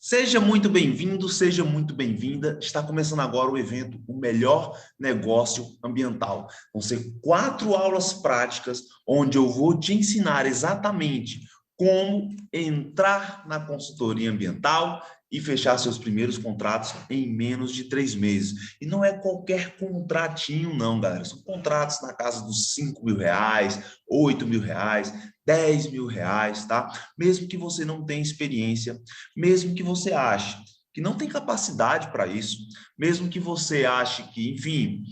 Seja muito bem-vindo, seja muito bem-vinda. Está começando agora o evento O Melhor Negócio Ambiental. Vão ser 4 aulas práticas onde eu vou te ensinar exatamente como entrar na consultoria ambiental e fechar seus primeiros contratos em menos de 3 meses. E não é qualquer contratinho não, galera. São contratos na casa dos R$ 5.000, R$ 8.000, R$ 10.000, tá? Mesmo que você não tenha experiência, mesmo que você ache que não tem capacidade para isso, mesmo que você ache que, enfim,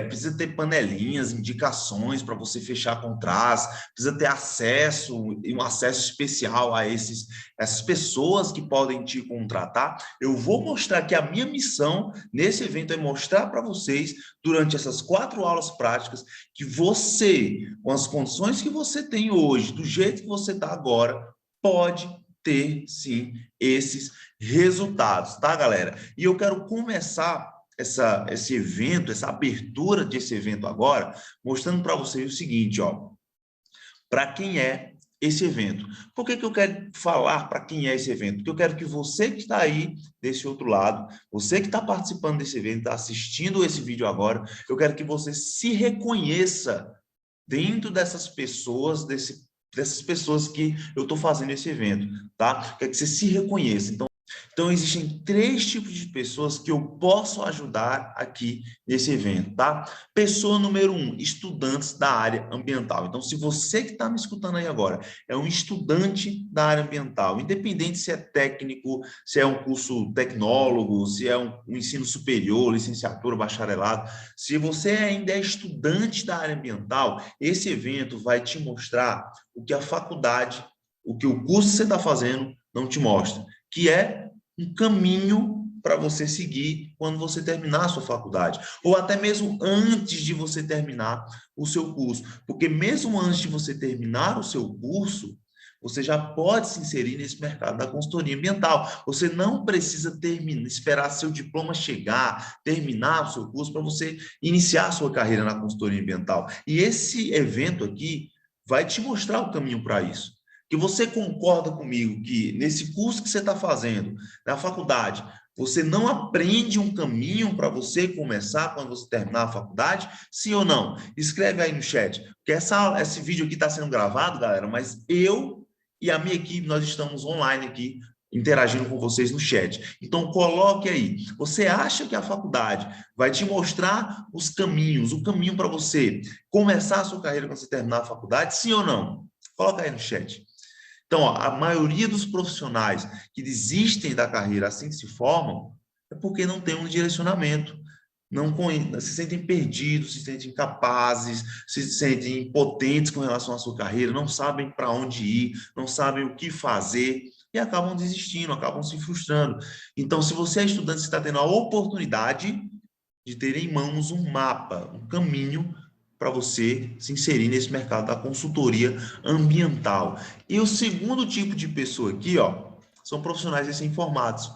precisa ter panelinhas, indicações para você fechar contratos, precisa ter acesso e um acesso especial a essas pessoas que podem te contratar. Eu vou mostrar que a minha missão nesse evento é mostrar para vocês, durante essas 4 aulas práticas, que você, com as condições que você tem hoje, do jeito que você está agora, pode ter, sim, esses resultados, tá, galera? E eu quero começar esse evento, essa abertura desse evento agora, mostrando para vocês o seguinte, ó, para quem é esse evento. Por que eu quero falar para quem é esse evento? Porque eu quero que você que está aí desse outro lado, você que está participando desse evento, está assistindo esse vídeo agora, eu quero que você se reconheça dentro dessas pessoas, dessas pessoas que eu estou fazendo esse evento, tá? Quer que você se reconheça. Então, existem 3 tipos de pessoas que eu posso ajudar aqui nesse evento, tá? Pessoa número 1, estudantes da área ambiental. Então, se você que está me escutando aí agora é um estudante da área ambiental, independente se é técnico, se é um curso tecnólogo, se é um ensino superior, licenciatura, bacharelado, se você ainda é estudante da área ambiental, esse evento vai te mostrar o que a faculdade, o que o curso que você está fazendo não te mostra, que é um caminho para você seguir quando você terminar a sua faculdade, ou até mesmo antes de você terminar o seu curso, porque mesmo antes de você terminar o seu curso, você já pode se inserir nesse mercado da consultoria ambiental. Você não precisa esperar seu diploma chegar, terminar o seu curso para você iniciar a sua carreira na consultoria ambiental. E esse evento aqui vai te mostrar o caminho para isso. Que você concorda comigo que nesse curso que você está fazendo, na faculdade, você não aprende um caminho para você começar quando você terminar a faculdade? Sim ou não? Escreve aí no chat. Porque esse vídeo aqui está sendo gravado, galera, mas eu e a minha equipe, nós estamos online aqui, interagindo com vocês no chat. Então, coloque aí. Você acha que a faculdade vai te mostrar os caminhos, o caminho para você começar a sua carreira quando você terminar a faculdade? Sim ou não? Coloca aí no chat. Então, ó, a maioria dos profissionais que desistem da carreira assim que se formam é porque não tem um direcionamento, se sentem perdidos, se sentem incapazes, se sentem impotentes com relação à sua carreira, não sabem para onde ir, não sabem o que fazer e acabam desistindo, acabam se frustrando. Então, se você é estudante, você está tendo a oportunidade de ter em mãos um mapa, um caminho para você se inserir nesse mercado da consultoria ambiental. E o segundo tipo de pessoa aqui, ó, são profissionais recém-formados.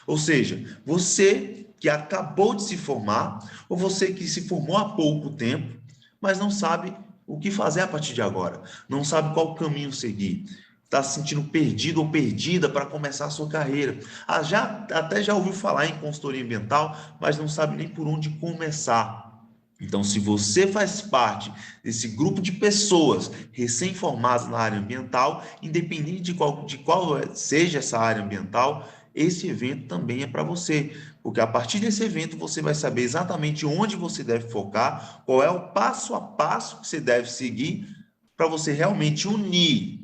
Ou seja, você que acabou de se formar, ou você que se formou há pouco tempo, mas não sabe o que fazer a partir de agora, não sabe qual caminho seguir, está se sentindo perdido ou perdida para começar a sua carreira. Até já ouviu falar em consultoria ambiental, mas não sabe nem por onde começar. Então, se você faz parte desse grupo de pessoas recém-formadas na área ambiental, independente de qual seja essa área ambiental, esse evento também é para você, porque a partir desse evento você vai saber exatamente onde você deve focar, qual é o passo a passo que você deve seguir para você realmente unir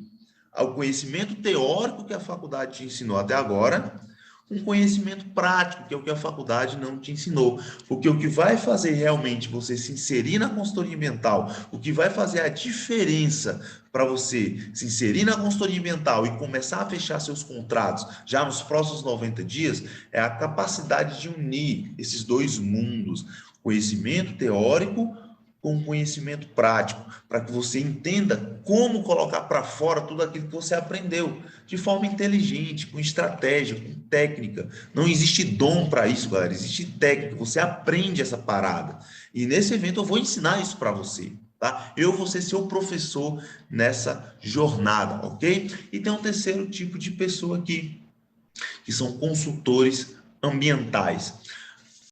ao conhecimento teórico que a faculdade te ensinou até agora, um conhecimento prático, que é o que a faculdade não te ensinou. Porque o que vai fazer realmente você se inserir na consultoria ambiental, o que vai fazer a diferença para você se inserir na consultoria ambiental e começar a fechar seus contratos já nos próximos 90 dias, é a capacidade de unir esses dois mundos, conhecimento teórico com conhecimento prático, para que você entenda como colocar para fora tudo aquilo que você aprendeu, de forma inteligente, com estratégia, com técnica. Não existe dom para isso, galera, existe técnica, você aprende essa parada. E nesse evento eu vou ensinar isso para você, tá? Eu vou ser seu professor nessa jornada, ok? E tem um terceiro tipo de pessoa aqui, que são consultores ambientais.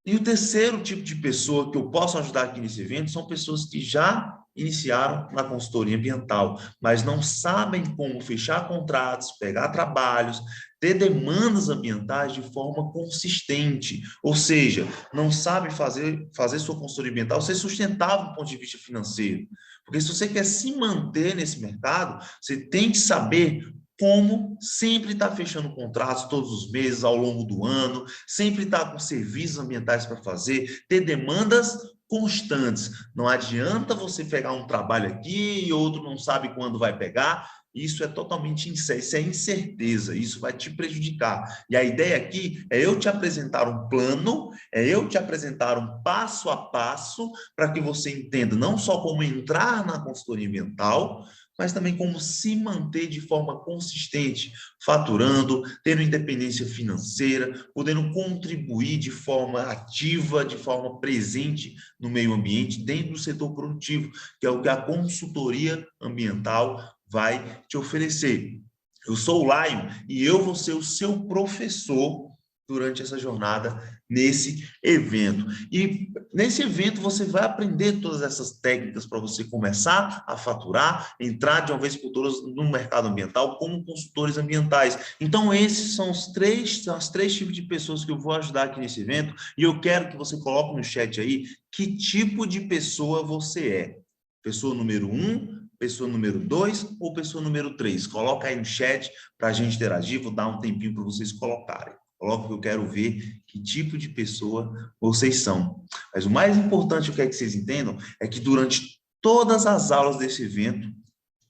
E o terceiro tipo de pessoa que eu posso ajudar aqui nesse evento são pessoas que já iniciaram na consultoria ambiental, mas não sabem como fechar contratos, pegar trabalhos, ter demandas ambientais de forma consistente, ou seja, não sabem fazer sua consultoria ambiental ser sustentável do ponto de vista financeiro. Porque se você quer se manter nesse mercado, você tem que saber como sempre estar fechando contratos todos os meses, ao longo do ano, sempre estar com serviços ambientais para fazer, ter demandas constantes. Não adianta você pegar um trabalho aqui e outro não sabe quando vai pegar. Isso é totalmente incerto, isso é incerteza, isso vai te prejudicar. E a ideia aqui é eu te apresentar um plano, é eu te apresentar um passo a passo para que você entenda não só como entrar na consultoria ambiental, mas também como se manter de forma consistente, faturando, tendo independência financeira, podendo contribuir de forma ativa, de forma presente no meio ambiente, dentro do setor produtivo, que é o que a consultoria ambiental vai te oferecer. Eu sou o Lion e eu vou ser o seu professor durante essa jornada nesse evento. E nesse evento você vai aprender todas essas técnicas para você começar a faturar, entrar de uma vez por todas no mercado ambiental como consultores ambientais. Então esses são os três tipos de pessoas que eu vou ajudar aqui nesse evento e eu quero que você coloque no chat aí que tipo de pessoa você é. Pessoa número 1, pessoa número 2 ou pessoa número 3? Coloca aí no chat para a gente interagir, vou dar um tempinho para vocês colocarem. Coloca que eu quero ver que tipo de pessoa vocês são. Mas o mais importante, eu quero que vocês entendam, é que durante todas as aulas desse evento,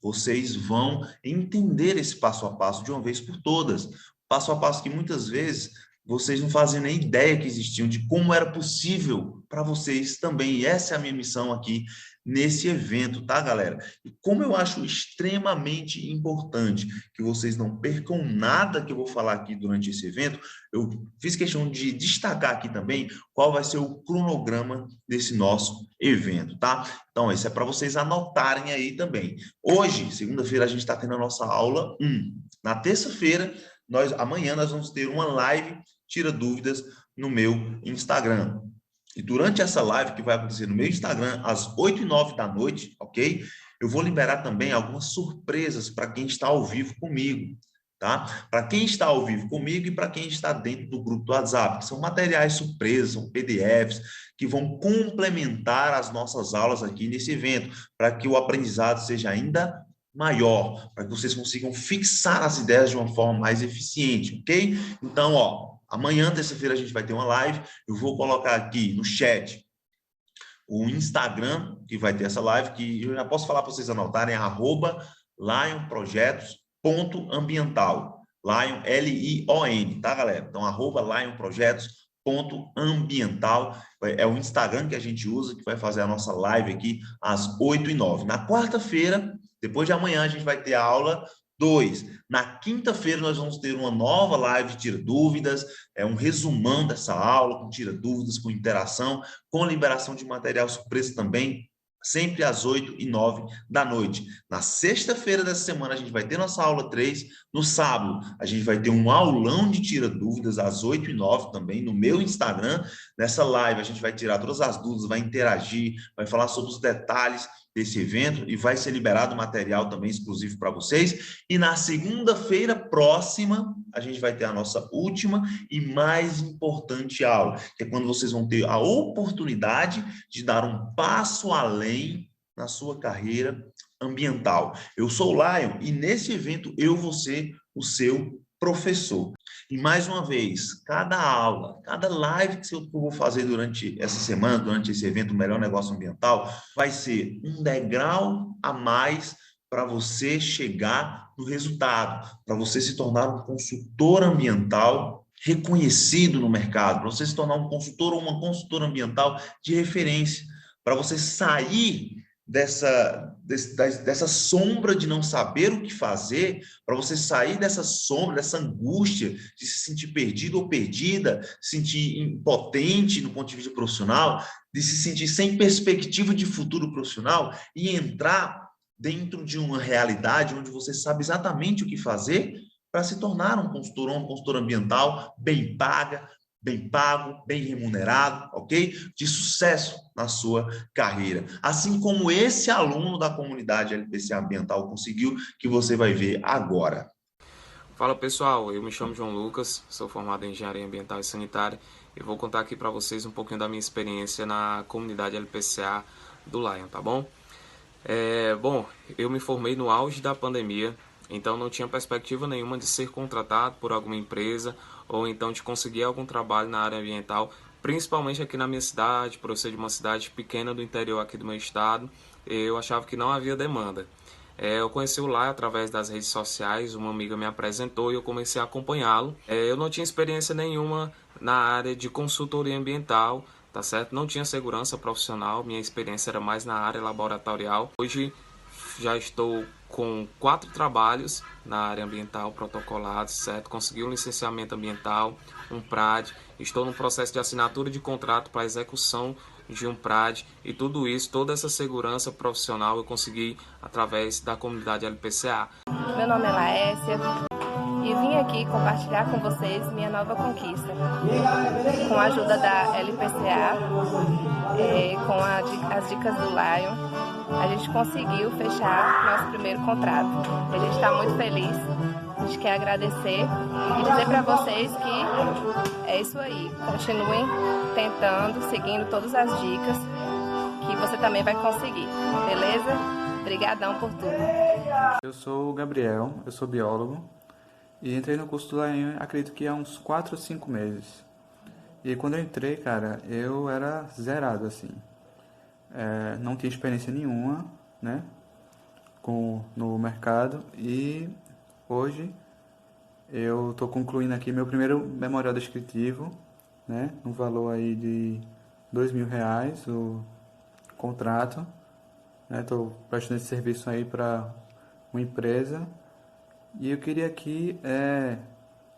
vocês vão entender esse passo a passo de uma vez por todas. Passo a passo que muitas vezes vocês não fazem nem ideia que existiam, de como era possível para vocês também. E essa é a minha missão aqui nesse evento, tá, galera? E como eu acho extremamente importante que vocês não percam nada que eu vou falar aqui durante esse evento, eu fiz questão de destacar aqui também qual vai ser o cronograma desse nosso evento, tá? Então, isso é para vocês anotarem aí também. Hoje, segunda-feira, a gente está tendo a nossa aula 1. Na terça-feira, amanhã nós vamos ter uma live Tira Dúvidas no meu Instagram. E durante essa live que vai acontecer no meu Instagram, às 8 e 9 da noite, ok? Eu vou liberar também algumas surpresas para quem está ao vivo comigo, tá? Para quem está ao vivo comigo e para quem está dentro do grupo do WhatsApp, que são materiais surpresas, são PDFs, que vão complementar as nossas aulas aqui nesse evento, para que o aprendizado seja ainda maior, para que vocês consigam fixar as ideias de uma forma mais eficiente, ok? Então, ó, amanhã, terça-feira, a gente vai ter uma live. Eu vou colocar aqui no chat o Instagram, que vai ter essa live, que eu já posso falar para vocês anotarem, é @lionprojetos.ambiental. Lion, L-I-O-N, tá, galera? Então, @lionprojetos.ambiental. É o Instagram que a gente usa, que vai fazer a nossa live aqui às 8 e 9. Na quarta-feira, depois de amanhã, a gente vai ter a aula 2. Na quinta-feira, nós vamos ter uma nova live de Tira Dúvidas, um resumão dessa aula, com Tira Dúvidas, com interação, com liberação de material surpresa também, sempre às 8 e 9 da noite. Na sexta-feira dessa semana, a gente vai ter nossa aula 3. No sábado, a gente vai ter um aulão de Tira Dúvidas, às 8 e 9 também, no meu Instagram. Nessa live, a gente vai tirar todas as dúvidas, vai interagir, vai falar sobre os detalhes desse evento e vai ser liberado material também exclusivo para vocês. E na segunda-feira próxima, a gente vai ter a nossa última e mais importante aula, que é quando vocês vão ter a oportunidade de dar um passo além na sua carreira ambiental. Eu sou o Lion e nesse evento eu vou ser o seu professor. E mais uma vez, cada aula, cada live que eu vou fazer durante essa semana, durante esse evento, o Melhor Negócio Ambiental, vai ser um degrau a mais para você chegar no resultado, para você se tornar um consultor ambiental reconhecido no mercado, para você se tornar um consultor ou uma consultora ambiental de referência, para você sair dessa sombra de não saber o que fazer, para você sair dessa sombra, dessa angústia de se sentir perdido ou perdida, se sentir impotente no ponto de vista profissional, de se sentir sem perspectiva de futuro profissional e entrar dentro de uma realidade onde você sabe exatamente o que fazer para se tornar um consultor ambiental bem pago, bem remunerado, ok? De sucesso na sua carreira. Assim como esse aluno da comunidade LPCA Ambiental conseguiu, que você vai ver agora. Fala pessoal, eu me chamo João Lucas, sou formado em Engenharia Ambiental e Sanitária e vou contar aqui para vocês um pouquinho da minha experiência na comunidade LPCA do Lion, tá bom? Bom, eu me formei no auge da pandemia, então não tinha perspectiva nenhuma de ser contratado por alguma empresa ou então de conseguir algum trabalho na área ambiental, principalmente aqui na minha cidade, por eu ser de uma cidade pequena do interior aqui do meu estado, eu achava que não havia demanda. Eu conheci o Lai através das redes sociais, uma amiga me apresentou e eu comecei a acompanhá-lo. Eu não tinha experiência nenhuma na área de consultoria ambiental, tá certo? Não tinha segurança profissional, minha experiência era mais na área laboratorial. Hoje já estou com 4 trabalhos na área ambiental protocolados, certo? Consegui um licenciamento ambiental, um PRAD, estou no processo de assinatura de contrato para execução de um PRAD e tudo isso, toda essa segurança profissional eu consegui através da comunidade LPCA. Meu nome é Laécia e vim aqui compartilhar com vocês minha nova conquista. Com a ajuda da LPCA, com as dicas do Lion, a gente conseguiu fechar nosso primeiro contrato. A gente está muito feliz, a gente quer agradecer e dizer para vocês que é isso aí. Continuem tentando, seguindo todas as dicas, que você também vai conseguir, beleza? Obrigadão por tudo. Eu sou o Gabriel, eu sou biólogo e entrei no curso do Lion, acredito que há uns 4 ou 5 meses. E quando eu entrei, cara, eu era zerado, assim. Não tinha experiência nenhuma, né, no mercado e hoje eu estou concluindo aqui meu primeiro memorial descritivo, né, no valor aí de R$ 2.000 o contrato. Estou prestando esse serviço aí para uma empresa e eu queria aqui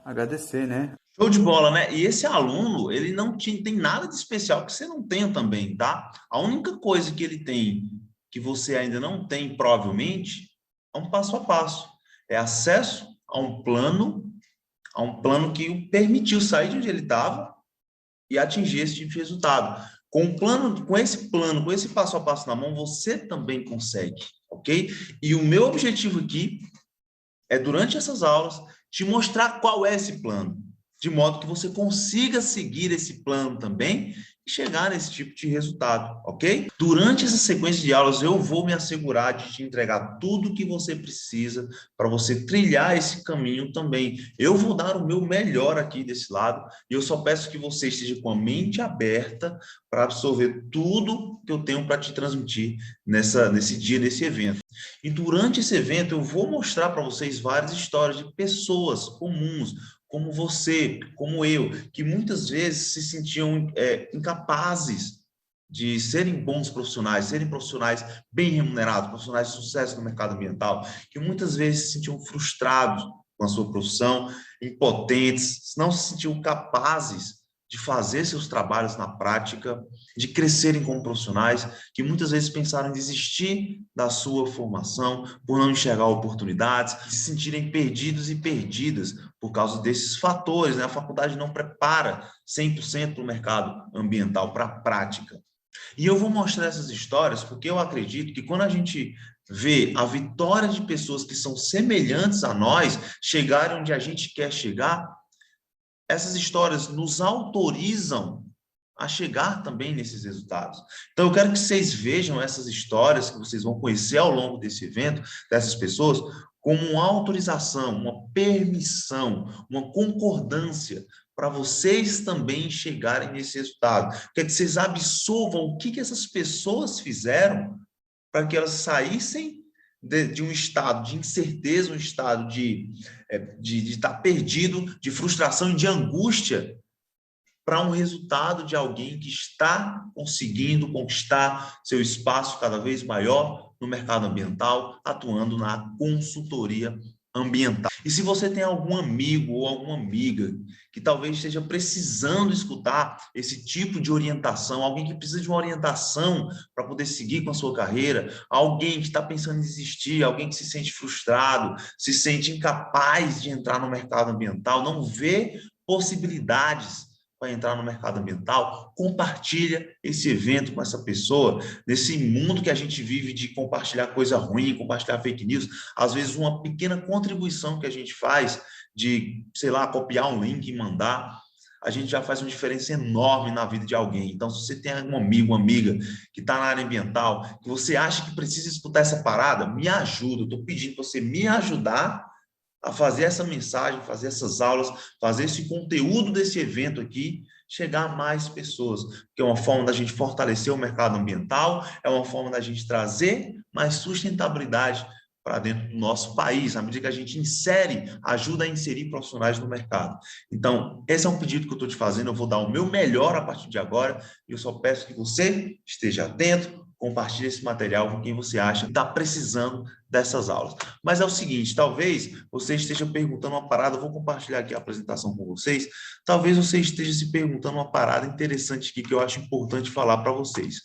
agradecer, né? Show de bola, né? E esse aluno, ele não tem nada de especial que você não tenha também, tá? A única coisa que ele tem, que você ainda não tem, provavelmente, é um passo a passo. É acesso a um plano que o permitiu sair de onde ele estava e atingir esse tipo de resultado. Com esse passo a passo na mão, você também consegue, ok? E o meu objetivo aqui é, durante essas aulas, te mostrar qual é esse plano, de modo que você consiga seguir esse plano também e chegar nesse tipo de resultado, ok? Durante essa sequência de aulas, eu vou me assegurar de te entregar tudo o que você precisa para você trilhar esse caminho também. Eu vou dar o meu melhor aqui desse lado e eu só peço que você esteja com a mente aberta para absorver tudo que eu tenho para te transmitir nesse dia, nesse evento. E durante esse evento eu vou mostrar para vocês várias histórias de pessoas comuns, como você, como eu, que muitas vezes se sentiam incapazes de serem bons profissionais, serem profissionais bem remunerados, profissionais de sucesso no mercado ambiental, que muitas vezes se sentiam frustrados com a sua profissão, impotentes, não se sentiam capazes de fazer seus trabalhos na prática, de crescerem como profissionais, que muitas vezes pensaram em desistir da sua formação por não enxergar oportunidades, se sentirem perdidos e perdidas por causa desses fatores, né? A faculdade não prepara 100% para o mercado ambiental, para a prática. E eu vou mostrar essas histórias porque eu acredito que quando a gente vê a vitória de pessoas que são semelhantes a nós chegarem onde a gente quer chegar, essas histórias nos autorizam a chegar também nesses resultados. Então, eu quero que vocês vejam essas histórias que vocês vão conhecer ao longo desse evento, dessas pessoas, como uma autorização, uma permissão, uma concordância para vocês também chegarem nesse resultado. Quer que vocês absorvam o que essas pessoas fizeram para que elas saíssem de um estado de incerteza, um estado de estar perdido, de frustração e de angústia, para um resultado de alguém que está conseguindo conquistar seu espaço cada vez maior no mercado ambiental, atuando na consultoria ambiental. E se você tem algum amigo ou alguma amiga que talvez esteja precisando escutar esse tipo de orientação, alguém que precisa de uma orientação para poder seguir com a sua carreira, alguém que está pensando em desistir, alguém que se sente frustrado, se sente incapaz de entrar no mercado ambiental, não vê possibilidades para entrar no mercado ambiental, compartilha esse evento com essa pessoa. Nesse mundo que a gente vive de compartilhar coisa ruim, compartilhar fake news, às vezes uma pequena contribuição que a gente faz de, sei lá, copiar um link e mandar, a gente já faz uma diferença enorme na vida de alguém. Então, se você tem um amigo, uma amiga que está na área ambiental, que você acha que precisa escutar essa parada, me ajuda. Eu estou pedindo para você me ajudar a fazer essa mensagem, fazer essas aulas, fazer esse conteúdo desse evento aqui chegar a mais pessoas, que é uma forma da gente fortalecer o mercado ambiental, é uma forma da gente trazer mais sustentabilidade para dentro do nosso país, à medida que a gente ajuda a inserir profissionais no mercado. Então, esse é um pedido que eu estou te fazendo, eu vou dar o meu melhor a partir de agora, e eu só peço que você esteja atento, compartilhe esse material com quem você acha que está precisando dessas aulas. Mas é o seguinte, talvez você esteja perguntando uma parada, eu vou compartilhar aqui a apresentação com vocês, talvez você esteja se perguntando uma parada interessante aqui que eu acho importante falar para vocês.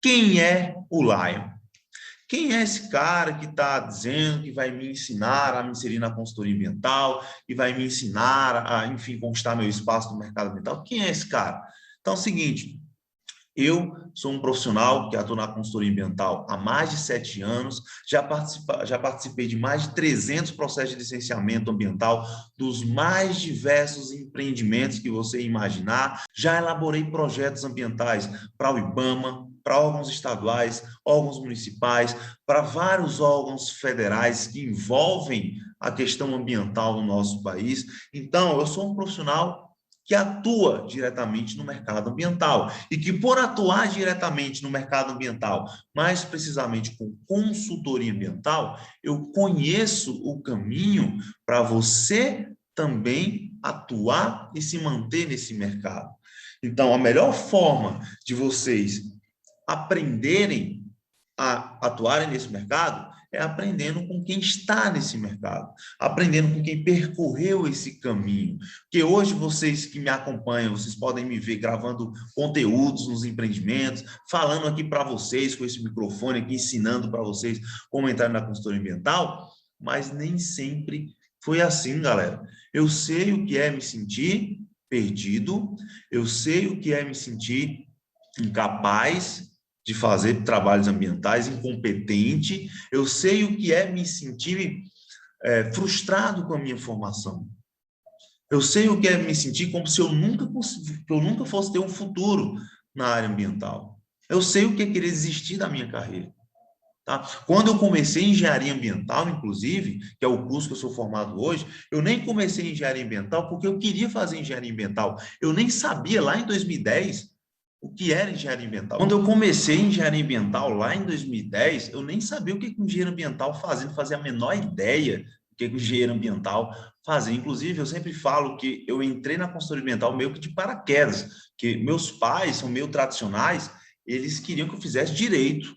Quem é o Lion? Quem é esse cara que está dizendo que vai me ensinar a me inserir na consultoria ambiental, que vai me ensinar a, enfim, conquistar meu espaço no mercado ambiental? Quem é esse cara? Então é o seguinte, eu sou um profissional que atua na consultoria ambiental há mais de 7 anos, já participei de mais de 300 processos de licenciamento ambiental, dos mais diversos empreendimentos que você imaginar, já elaborei projetos ambientais para o IBAMA, para órgãos estaduais, órgãos municipais, para vários órgãos federais que envolvem a questão ambiental no nosso país. Então, eu sou um profissional que atua diretamente no mercado ambiental e que, por atuar diretamente no mercado ambiental, mais precisamente com consultoria ambiental, eu conheço o caminho para você também atuar e se manter nesse mercado. Então, a melhor forma de vocês aprenderem a atuarem nesse mercado é aprendendo com quem está nesse mercado, aprendendo com quem percorreu esse caminho. Porque hoje vocês que me acompanham, vocês podem me ver gravando conteúdos nos empreendimentos, falando aqui para vocês com esse microfone aqui, ensinando para vocês como entrar na consultoria ambiental, mas nem sempre foi assim, galera. Eu sei o que é me sentir perdido, eu sei o que é me sentir incapaz de fazer trabalhos ambientais, incompetente, eu sei o que é me sentir frustrado com a minha formação. Eu sei o que é me sentir como se eu nunca fosse ter um futuro na área ambiental. Eu sei o que é querer desistir da minha carreira. Tá? Quando eu comecei engenharia ambiental, inclusive, que é o curso que eu sou formado hoje, eu nem comecei engenharia ambiental porque eu queria fazer engenharia ambiental. Eu nem sabia lá em 2010 o que era engenharia ambiental. Quando eu comecei engenharia ambiental lá em 2010, eu nem sabia o que o engenheiro ambiental fazia, não fazia a menor ideia do que o engenheiro ambiental fazia. Inclusive, eu sempre falo que eu entrei na consultoria ambiental meio que de paraquedas, que meus pais são meio tradicionais, eles queriam que eu fizesse direito.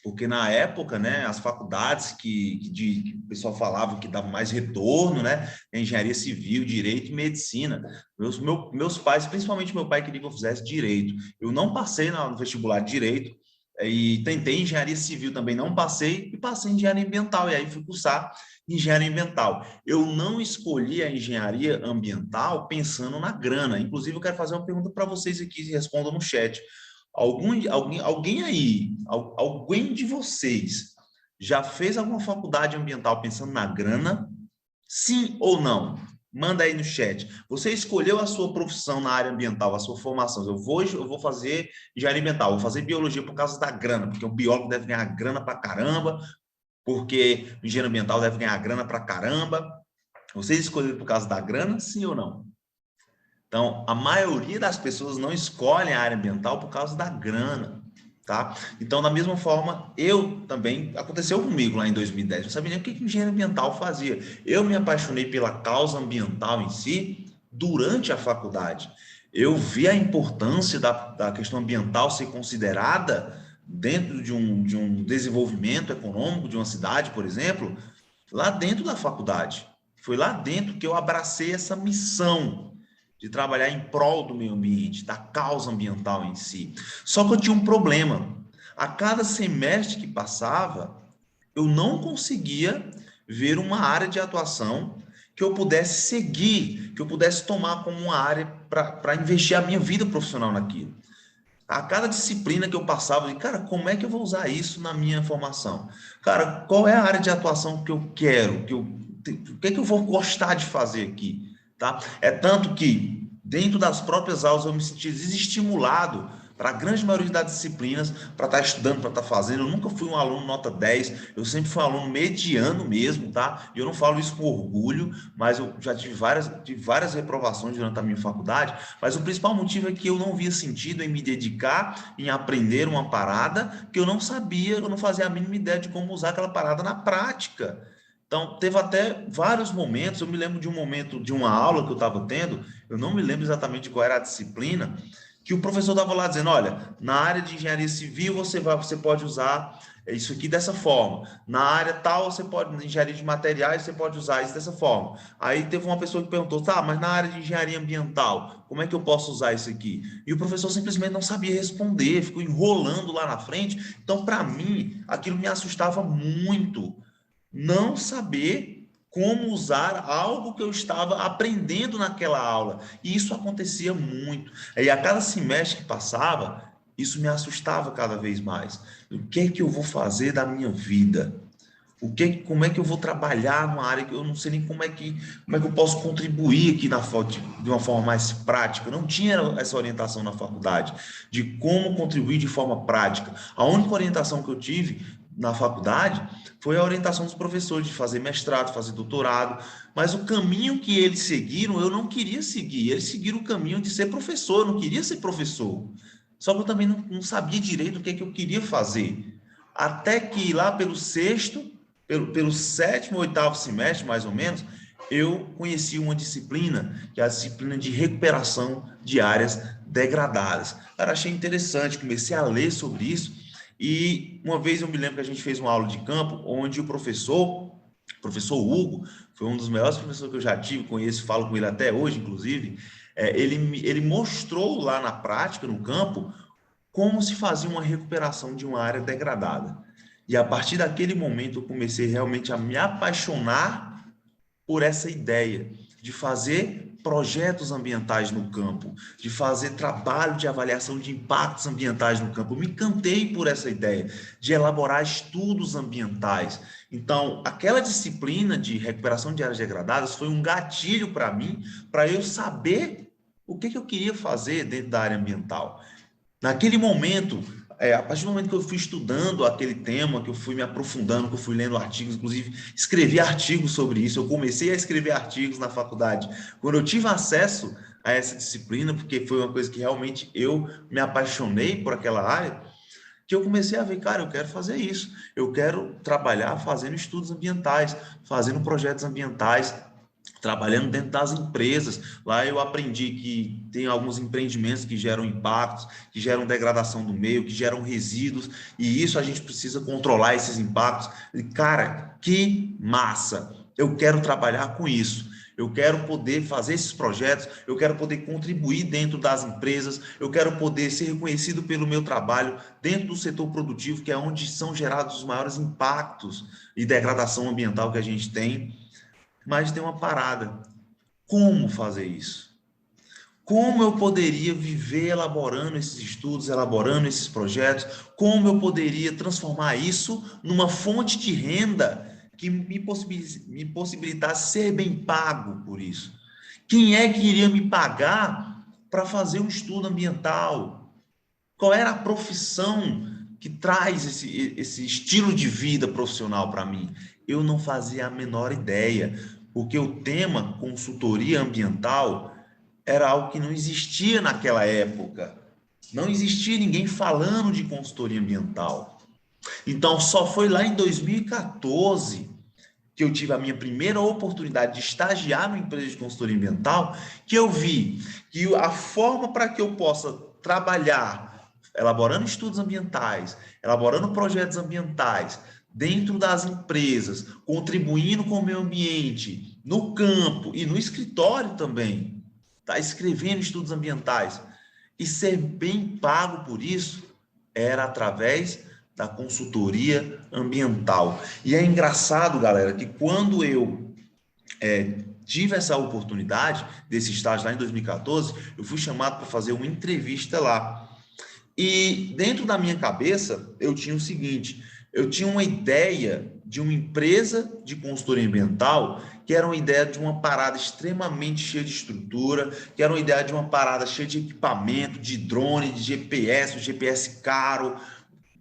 Porque na época, né, as faculdades que o pessoal falava que davam mais retorno, né, engenharia civil, direito e medicina. Meus pais, principalmente meu pai, queria que eu fizesse direito. Eu não passei no vestibular de direito e tentei engenharia civil também, não passei, e passei em engenharia ambiental, e aí fui cursar engenharia ambiental. Eu não escolhi a engenharia ambiental pensando na grana. Inclusive, eu quero fazer uma pergunta para vocês aqui, respondam no chat. Alguém aí, alguém de vocês já fez alguma faculdade ambiental pensando na grana? Sim ou não? Manda aí no chat. Você escolheu a sua profissão na área ambiental, a sua formação. Eu vou fazer engenharia ambiental, vou fazer biologia por causa da grana, porque o biólogo deve ganhar grana pra caramba, porque o engenheiro ambiental deve ganhar grana pra caramba. Vocês escolheram por causa da grana, sim ou não? Então, a maioria das pessoas não escolhem a área ambiental por causa da grana, tá? Então, da mesma forma, eu também, aconteceu comigo lá em 2010, eu não sabia nem o que o engenheiro ambiental fazia. Eu me apaixonei pela causa ambiental em si durante a faculdade. Eu vi a importância da questão ambiental ser considerada dentro de um desenvolvimento econômico de uma cidade, por exemplo, lá dentro da faculdade. Foi lá dentro que eu abracei essa missão de trabalhar em prol do meio ambiente, da causa ambiental em si. Só que eu tinha um problema. A cada semestre que passava, eu não conseguia ver uma área de atuação que eu pudesse seguir, que eu pudesse tomar como uma área para investir a minha vida profissional naquilo. A cada disciplina que eu passava, eu disse, cara, como é que eu vou usar isso na minha formação? Cara, qual é a área de atuação que eu quero? O que é que eu vou gostar de fazer aqui? Tá? É tanto que, dentro das próprias aulas, eu me senti desestimulado para a grande maioria das disciplinas, para estar estudando, para estar fazendo. Eu nunca fui um aluno nota 10, eu sempre fui um aluno mediano mesmo, tá? E eu não falo isso com orgulho, mas eu já tive várias reprovações durante a minha faculdade, mas o principal motivo é que eu não via sentido em me dedicar, em aprender uma parada que eu não sabia, eu não fazia a mínima ideia de como usar aquela parada na prática. Então, teve até vários momentos, eu me lembro de um momento, de uma aula que eu estava tendo, eu não me lembro exatamente qual era a disciplina, que o professor estava lá dizendo, olha, na área de engenharia civil você pode usar isso aqui dessa forma, na área tal você pode, na engenharia de materiais você pode usar isso dessa forma. Aí teve uma pessoa que perguntou, tá, mas na área de engenharia ambiental, como é que eu posso usar isso aqui? E o professor simplesmente não sabia responder, ficou enrolando lá na frente. Então, para mim, aquilo me assustava muito, não saber como usar algo que eu estava aprendendo naquela aula. E isso acontecia muito. E a cada semestre que passava, isso me assustava cada vez mais. O que é que eu vou fazer da minha vida? Como é que eu vou trabalhar numa área que eu não sei nem como é que eu posso contribuir aqui de uma forma mais prática? Eu não tinha essa orientação na faculdade de como contribuir de forma prática. A única orientação que eu tive na faculdade foi a orientação dos professores de fazer mestrado, fazer doutorado, mas o caminho que eles seguiram, eu não queria seguir. Eles seguiram o caminho de ser professor, eu não queria ser professor. Só que eu também não sabia direito o que é que eu queria fazer. Até que lá pelo sétimo, oitavo semestre, mais ou menos, eu conheci uma disciplina, que é a disciplina de recuperação de áreas degradadas. Cara, achei interessante, comecei a ler sobre isso, e uma vez eu me lembro que a gente fez uma aula de campo, onde o professor Hugo, foi um dos melhores professores que eu já tive, conheço, falo com ele até hoje, inclusive, ele mostrou lá na prática, no campo, como se fazia uma recuperação de uma área degradada. E a partir daquele momento eu comecei realmente a me apaixonar por essa ideia de fazer projetos ambientais no campo, de fazer trabalho de avaliação de impactos ambientais no campo. Eu me encantei por essa ideia de elaborar estudos ambientais. Então, aquela disciplina de recuperação de áreas degradadas foi um gatilho para mim, para eu saber o que eu queria fazer dentro da área ambiental. Naquele momento, a partir do momento que eu fui estudando aquele tema, que eu fui me aprofundando, que eu fui lendo artigos, inclusive escrevi artigos sobre isso, eu comecei a escrever artigos na faculdade. Quando eu tive acesso a essa disciplina, porque foi uma coisa que realmente eu me apaixonei por aquela área, que eu comecei a ver, cara, eu quero fazer isso, eu quero trabalhar fazendo estudos ambientais, fazendo projetos ambientais, trabalhando dentro das empresas. Lá eu aprendi que tem alguns empreendimentos que geram impactos, que geram degradação do meio, que geram resíduos, e isso a gente precisa controlar esses impactos. E, cara, que massa! Eu quero trabalhar com isso. Eu quero poder fazer esses projetos, eu quero poder contribuir dentro das empresas, eu quero poder ser reconhecido pelo meu trabalho dentro do setor produtivo, que é onde são gerados os maiores impactos e degradação ambiental que a gente tem. Mas tem uma parada. Como fazer isso? Como eu poderia viver elaborando esses estudos, elaborando esses projetos? Como eu poderia transformar isso numa fonte de renda que me possibilitasse ser bem pago por isso? Quem é que iria me pagar para fazer um estudo ambiental? Qual era a profissão que traz esse estilo de vida profissional para mim? Eu não fazia a menor ideia, porque o tema consultoria ambiental era algo que não existia naquela época. Não existia ninguém falando de consultoria ambiental. Então, só foi lá em 2014 que eu tive a minha primeira oportunidade de estagiar numa empresa de consultoria ambiental, que eu vi que a forma para que eu possa trabalhar elaborando estudos ambientais, elaborando projetos ambientais, dentro das empresas, contribuindo com o meio ambiente, no campo e no escritório também, tá? Escrevendo estudos ambientais e ser bem pago por isso, era através da consultoria ambiental. E é engraçado, galera, que quando eu tive essa oportunidade desse estágio lá em 2014, eu fui chamado para fazer uma entrevista lá. E dentro da minha cabeça, eu tinha o seguinte, eu tinha uma ideia de uma empresa de consultoria ambiental, que era uma ideia de uma parada extremamente cheia de estrutura, que era uma ideia de uma parada cheia de equipamento, de drone, de GPS, o GPS caro,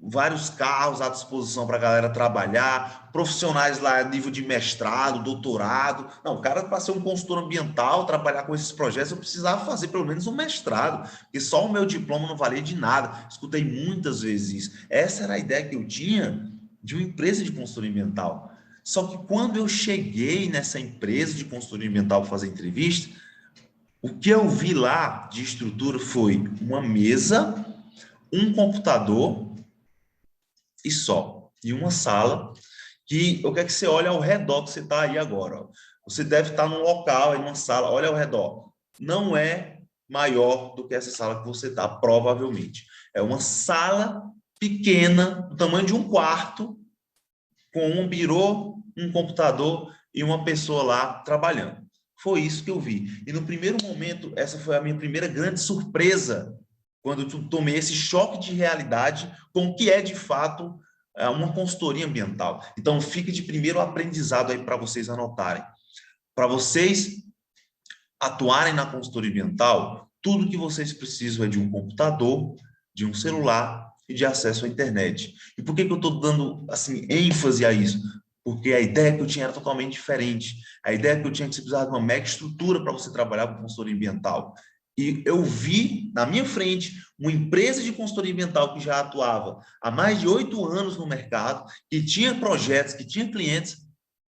vários carros à disposição para a galera trabalhar, profissionais lá a nível de mestrado, doutorado. Não, o cara, para ser um consultor ambiental, trabalhar com esses projetos, eu precisava fazer pelo menos um mestrado, porque só o meu diploma não valia de nada. Escutei muitas vezes isso. Essa era a ideia que eu tinha de uma empresa de consultoria ambiental. Só que quando eu cheguei nessa empresa de consultoria ambiental para fazer entrevista, o que eu vi lá de estrutura foi uma mesa, um computador e só. E uma sala que eu quero que você olhe ao redor que você está aí agora. Ó. Você deve estar num local, em uma sala, olha ao redor. Não é maior do que essa sala que você está, provavelmente. É uma sala pequena, do tamanho de um quarto, com um birô, um computador e uma pessoa lá trabalhando. Foi isso que eu vi. E no primeiro momento, essa foi a minha primeira grande surpresa, quando eu tomei esse choque de realidade com o que é de fato uma consultoria ambiental. Então, fica de primeiro aprendizado aí para vocês anotarem. Para vocês atuarem na consultoria ambiental, tudo que vocês precisam é de um computador, de um celular e de acesso à internet. E por que eu estou dando assim, ênfase a isso? Porque a ideia que eu tinha era totalmente diferente. A ideia que eu tinha que você precisava de uma mega estrutura para você trabalhar com consultoria ambiental. E eu vi na minha frente uma empresa de consultoria ambiental que já atuava há mais de 8 anos no mercado, que tinha projetos, que tinha clientes,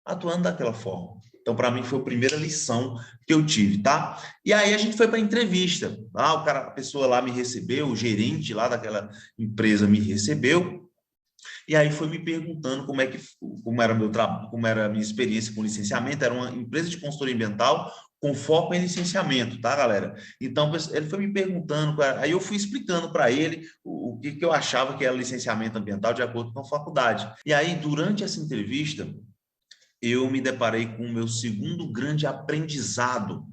atuando daquela forma. Então, para mim, foi a primeira lição que eu tive, tá? E aí a gente foi para a entrevista. A pessoa lá me recebeu, o gerente lá daquela empresa me recebeu, e aí foi me perguntando como era a minha experiência com licenciamento. Era uma empresa de consultoria ambiental com foco em licenciamento, tá, galera? Então, ele foi me perguntando, aí eu fui explicando para ele o que eu achava que era licenciamento ambiental de acordo com a faculdade. E aí, durante essa entrevista, eu me deparei com o meu segundo grande aprendizado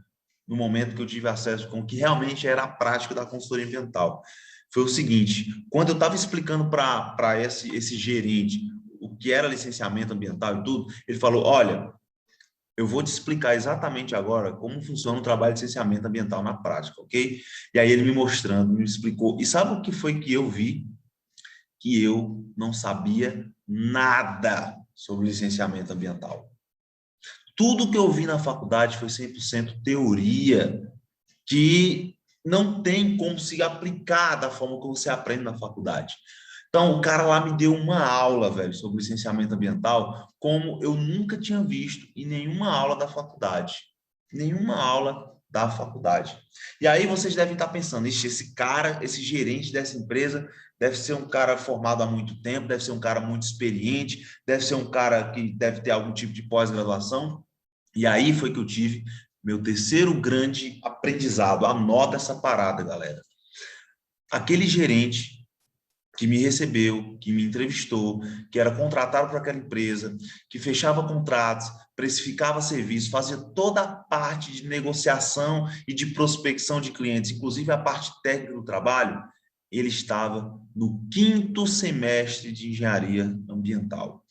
no momento que eu tive acesso com o que realmente era a prática da consultoria ambiental. Foi o seguinte, quando eu estava explicando para esse gerente o que era licenciamento ambiental e tudo, ele falou, olha, eu vou te explicar exatamente agora como funciona o trabalho de licenciamento ambiental na prática, ok? E aí ele me mostrando, me explicou. E sabe o que foi que eu vi? Que eu não sabia nada sobre licenciamento ambiental. Tudo que eu vi na faculdade foi 100% teoria, que não tem como se aplicar da forma como você aprende na faculdade. Então, o cara lá me deu uma aula, velho, sobre licenciamento ambiental, como eu nunca tinha visto em nenhuma aula da faculdade. Nenhuma aula da faculdade. E aí vocês devem estar pensando, esse cara, esse gerente dessa empresa, deve ser um cara formado há muito tempo, deve ser um cara muito experiente, deve ser um cara que deve ter algum tipo de pós-graduação. E aí foi que eu tive meu terceiro grande aprendizado. Anota essa parada, galera. Aquele gerente que me recebeu, que me entrevistou, que era contratado por aquela empresa, que fechava contratos, precificava serviços, fazia toda a parte de negociação e de prospecção de clientes, inclusive a parte técnica do trabalho, ele estava no 5º semestre de engenharia ambiental.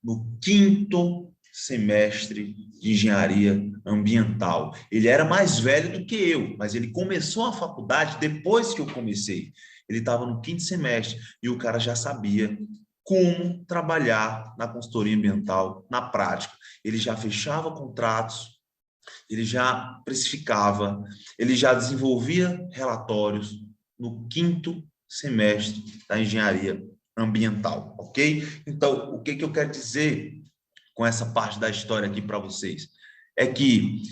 No 5º semestre de engenharia ambiental. Ele era mais velho do que eu, mas ele começou a faculdade depois que eu comecei. Ele estava no 5º semestre e o cara já sabia como trabalhar na consultoria ambiental na prática. Ele já fechava contratos, ele já precificava, ele já desenvolvia relatórios no 5º semestre da engenharia ambiental, ok? Então, o que eu quero dizer com essa parte da história aqui para vocês é que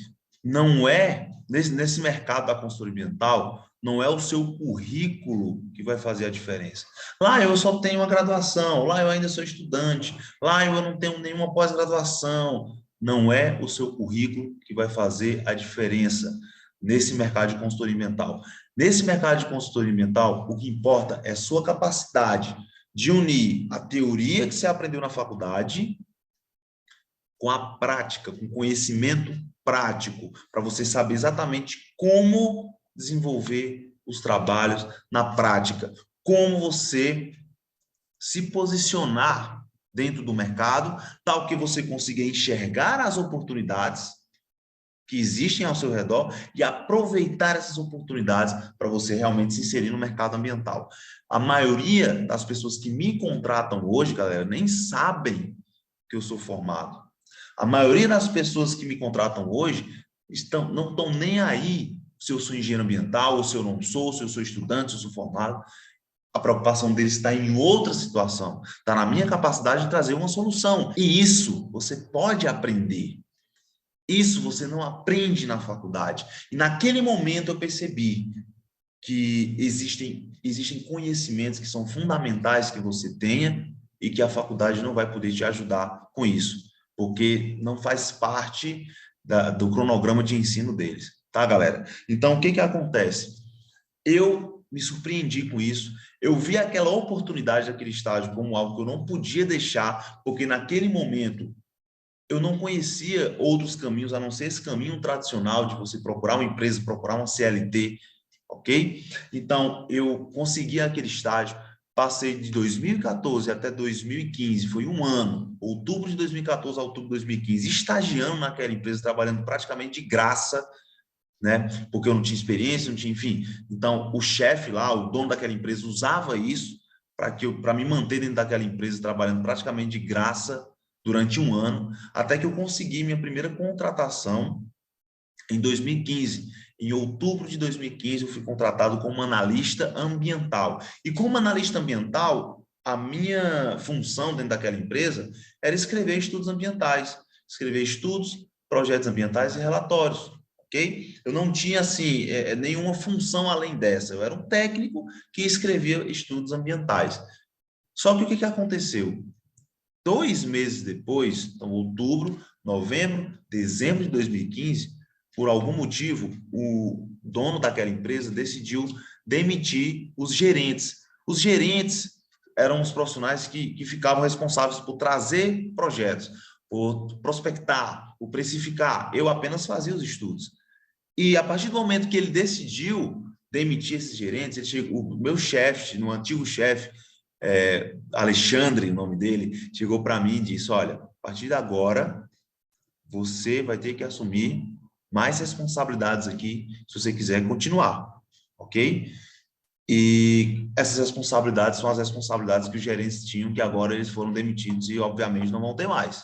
não é, nesse mercado da consultoria ambiental, não é o seu currículo que vai fazer a diferença. Lá eu só tenho uma graduação, lá eu ainda sou estudante, lá eu não tenho nenhuma pós-graduação. Não é o seu currículo que vai fazer a diferença nesse mercado de consultoria ambiental. Nesse mercado de consultoria ambiental, o que importa é a sua capacidade de unir a teoria que você aprendeu na faculdade com a prática, com conhecimento prático, para você saber exatamente como desenvolver os trabalhos na prática, como você se posicionar dentro do mercado, tal que você consiga enxergar as oportunidades que existem ao seu redor e aproveitar essas oportunidades para você realmente se inserir no mercado ambiental. A maioria das pessoas que me contratam hoje, galera, nem sabem que eu sou formado. A maioria das pessoas que me contratam hoje não estão nem aí se eu sou engenheiro ambiental, ou se eu não sou, se eu sou estudante, se eu sou formado. A preocupação deles está em outra situação, está na minha capacidade de trazer uma solução. E isso você pode aprender. Isso você não aprende na faculdade. E naquele momento eu percebi que existem conhecimentos que são fundamentais que você tenha e que a faculdade não vai poder te ajudar com isso, porque não faz parte do cronograma de ensino deles, tá, galera? Então, o que acontece? Eu me surpreendi com isso, eu vi aquela oportunidade daquele estágio como algo que eu não podia deixar, porque naquele momento eu não conhecia outros caminhos, a não ser esse caminho tradicional de você procurar uma empresa, procurar uma CLT, ok? Então, eu consegui aquele estágio, passei de 2014 até 2015, foi um ano, outubro de 2014 a outubro de 2015, estagiando naquela empresa, trabalhando praticamente de graça, né? Porque eu não tinha experiência, não tinha, enfim. Então, o chefe lá, o dono daquela empresa, usava isso para me manter dentro daquela empresa, trabalhando praticamente de graça durante um ano, até que eu consegui minha primeira contratação em 2015. Em outubro de 2015, eu fui contratado como analista ambiental. E como analista ambiental, a minha função dentro daquela empresa era escrever estudos ambientais, escrever estudos, projetos ambientais e relatórios. Ok? Eu não tinha, assim, nenhuma função além dessa. Eu era um técnico que escrevia estudos ambientais. Só que o que aconteceu? 2 meses depois, então outubro, novembro, dezembro de 2015, por algum motivo, o dono daquela empresa decidiu demitir os gerentes. Os gerentes eram os profissionais que ficavam responsáveis por trazer projetos, por prospectar, por precificar. Eu apenas fazia os estudos. E a partir do momento que ele decidiu demitir esses gerentes, o meu chefe, no antigo chefe, Alexandre, o nome dele, chegou para mim e disse: olha, a partir de agora, você vai ter que assumir mais responsabilidades aqui, se você quiser continuar, ok? E essas responsabilidades são as responsabilidades que os gerentes tinham, que agora eles foram demitidos e, obviamente, não vão ter mais.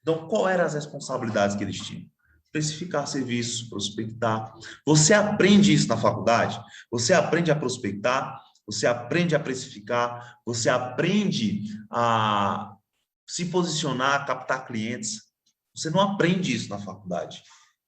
Então, qual eram as responsabilidades que eles tinham? Precificar serviços, prospectar. Você aprende isso na faculdade? Você aprende a prospectar? Você aprende a precificar? Você aprende a se posicionar, a captar clientes? Você não aprende isso na faculdade.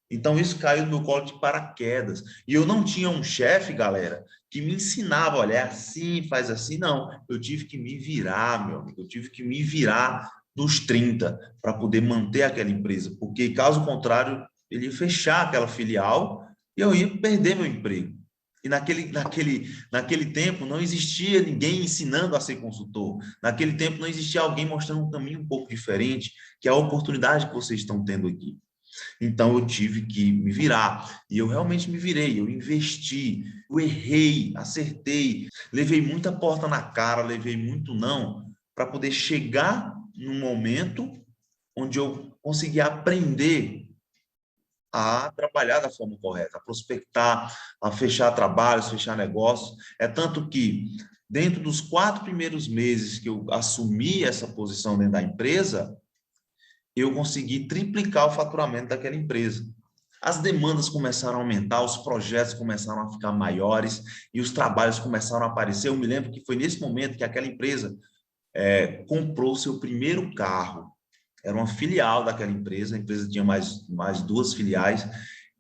Então, isso caiu no meu colo de paraquedas. E eu não tinha um chefe, galera, que me ensinava, olha, é assim, faz assim. Não, eu tive que me virar, meu amigo. Eu tive que me virar dos 30 para poder manter aquela empresa. Porque, caso contrário, ele ia fechar aquela filial e eu ia perder meu emprego. E naquele tempo não existia ninguém ensinando a ser consultor. Naquele tempo não existia alguém mostrando um caminho um pouco diferente, que é a oportunidade que vocês estão tendo aqui. Então, eu tive que me virar. E eu realmente me virei. Eu investi, eu errei, acertei. Levei muita porta na cara, levei muito não, para poder chegar num momento onde eu consegui aprender a trabalhar da forma correta, a prospectar, a fechar trabalhos, fechar negócios. É tanto que, dentro dos 4 primeiros meses que eu assumi essa posição dentro da empresa, eu consegui triplicar o faturamento daquela empresa. As demandas começaram a aumentar, os projetos começaram a ficar maiores e os trabalhos começaram a aparecer. Eu me lembro que foi nesse momento que aquela empresa comprou seu primeiro carro. Era uma filial daquela empresa, a empresa tinha mais 2 filiais,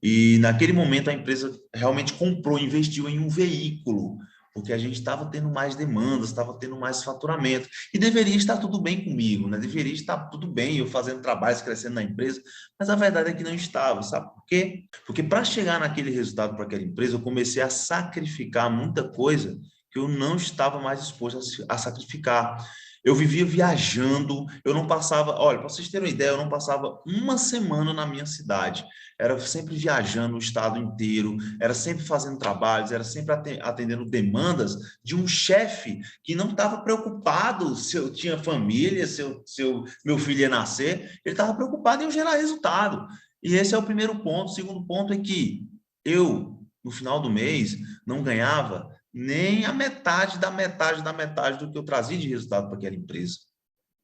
E naquele momento a empresa realmente comprou, investiu em um veículo, porque a gente estava tendo mais demandas, estava tendo mais faturamento. E deveria estar tudo bem comigo, né? Deveria estar tudo bem, eu fazendo trabalhos, crescendo na empresa, mas a verdade é que não estava, sabe por quê? Porque para chegar naquele resultado para aquela empresa, eu comecei a sacrificar muita coisa que eu não estava mais disposto a sacrificar. Eu vivia viajando, eu não passava, olha, para vocês terem uma ideia, eu não passava uma semana na minha cidade. Era sempre viajando o estado inteiro, era sempre fazendo trabalhos, era sempre atendendo demandas de um chefe que não estava preocupado se eu tinha família, se meu filho ia nascer, ele estava preocupado em eu gerar resultado. E esse é o primeiro ponto. O segundo ponto é que eu, no final do mês, não ganhava nem a metade da metade da metade do que eu trazia de resultado para aquela empresa.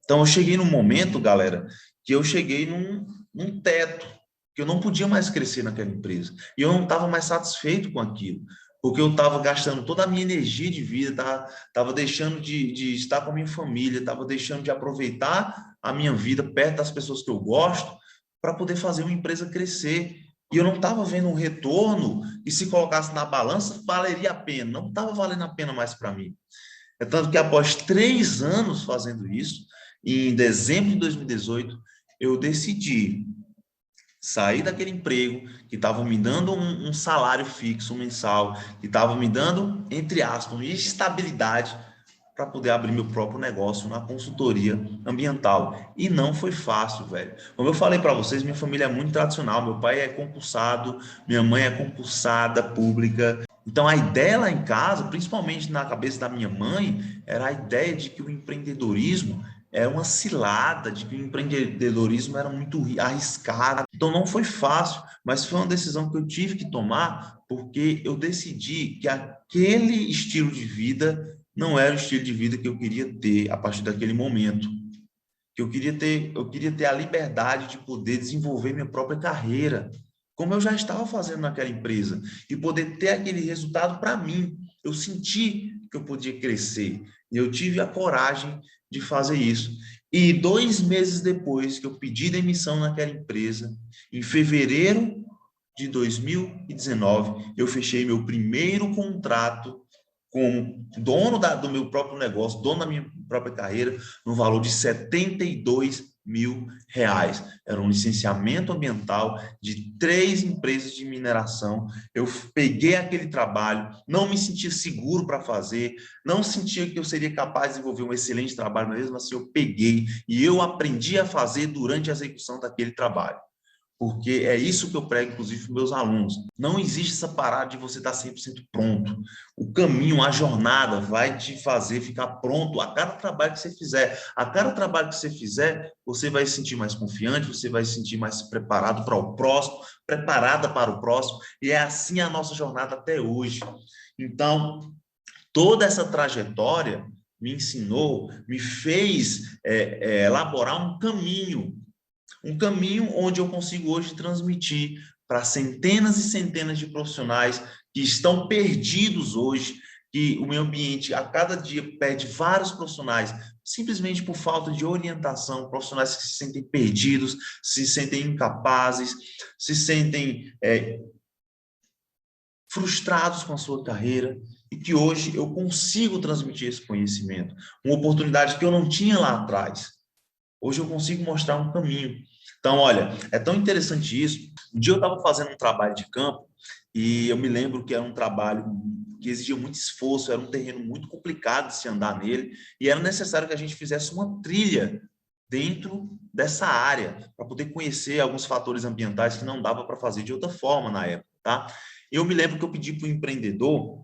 Então, eu cheguei num momento, galera, que eu cheguei num teto, que eu não podia mais crescer naquela empresa. E eu não estava mais satisfeito com aquilo, porque eu estava gastando toda a minha energia de vida, estava deixando de estar com a minha família, estava deixando de aproveitar a minha vida perto das pessoas que eu gosto, para poder fazer uma empresa crescer. E eu não estava vendo um retorno, e se colocasse na balança, valeria a pena. Não estava valendo a pena mais para mim. É tanto que após 3 anos fazendo isso, em dezembro de 2018, eu decidi sair daquele emprego que estava me dando um salário fixo mensal, que estava me dando, entre aspas, uma estabilidade para poder abrir meu próprio negócio na consultoria ambiental. E não foi fácil, velho. Como eu falei para vocês, minha família é muito tradicional. Meu pai é concursado, minha mãe é concursada pública. Então, a ideia lá em casa, principalmente na cabeça da minha mãe, era a ideia de que o empreendedorismo era uma cilada, de que o empreendedorismo era muito arriscado. Então, não foi fácil, mas foi uma decisão que eu tive que tomar, porque eu decidi que aquele estilo de vida não era o estilo de vida que eu queria ter a partir daquele momento. Que eu queria ter a liberdade de poder desenvolver minha própria carreira, como eu já estava fazendo naquela empresa, e poder ter aquele resultado para mim. Eu senti que eu podia crescer, e eu tive a coragem de fazer isso. E 2 meses depois que eu pedi demissão naquela empresa, em fevereiro de 2019, eu fechei meu primeiro contrato como dono do meu próprio negócio, dono da minha própria carreira, no valor de R$ 72.000. Era um licenciamento ambiental de 3 empresas de mineração. Eu peguei aquele trabalho, não me sentia seguro para fazer, não sentia que eu seria capaz de desenvolver um excelente trabalho, mas mesmo assim eu peguei e eu aprendi a fazer durante a execução daquele trabalho. Porque é isso que eu prego, inclusive, para meus alunos. Não existe essa parada de você estar 100% pronto. O caminho, a jornada vai te fazer ficar pronto a cada trabalho que você fizer. A cada trabalho que você fizer, você vai se sentir mais confiante, você vai se sentir mais preparado para o próximo, preparada para o próximo. E é assim a nossa jornada até hoje. Então, toda essa trajetória me ensinou, me fez elaborar um caminho onde eu consigo hoje transmitir para centenas e centenas de profissionais que estão perdidos hoje, que o meio ambiente a cada dia perde vários profissionais, simplesmente por falta de orientação, profissionais que se sentem perdidos, se sentem incapazes, se sentem frustrados com a sua carreira, e que hoje eu consigo transmitir esse conhecimento, uma oportunidade que eu não tinha lá atrás. Hoje eu consigo mostrar um caminho. Então, olha, é tão interessante isso. Um dia eu estava fazendo um trabalho de campo e eu me lembro que era um trabalho que exigia muito esforço, era um terreno muito complicado de se andar nele e era necessário que a gente fizesse uma trilha dentro dessa área para poder conhecer alguns fatores ambientais que não dava para fazer de outra forma na época, tá? Eu me lembro que eu pedi para o empreendedor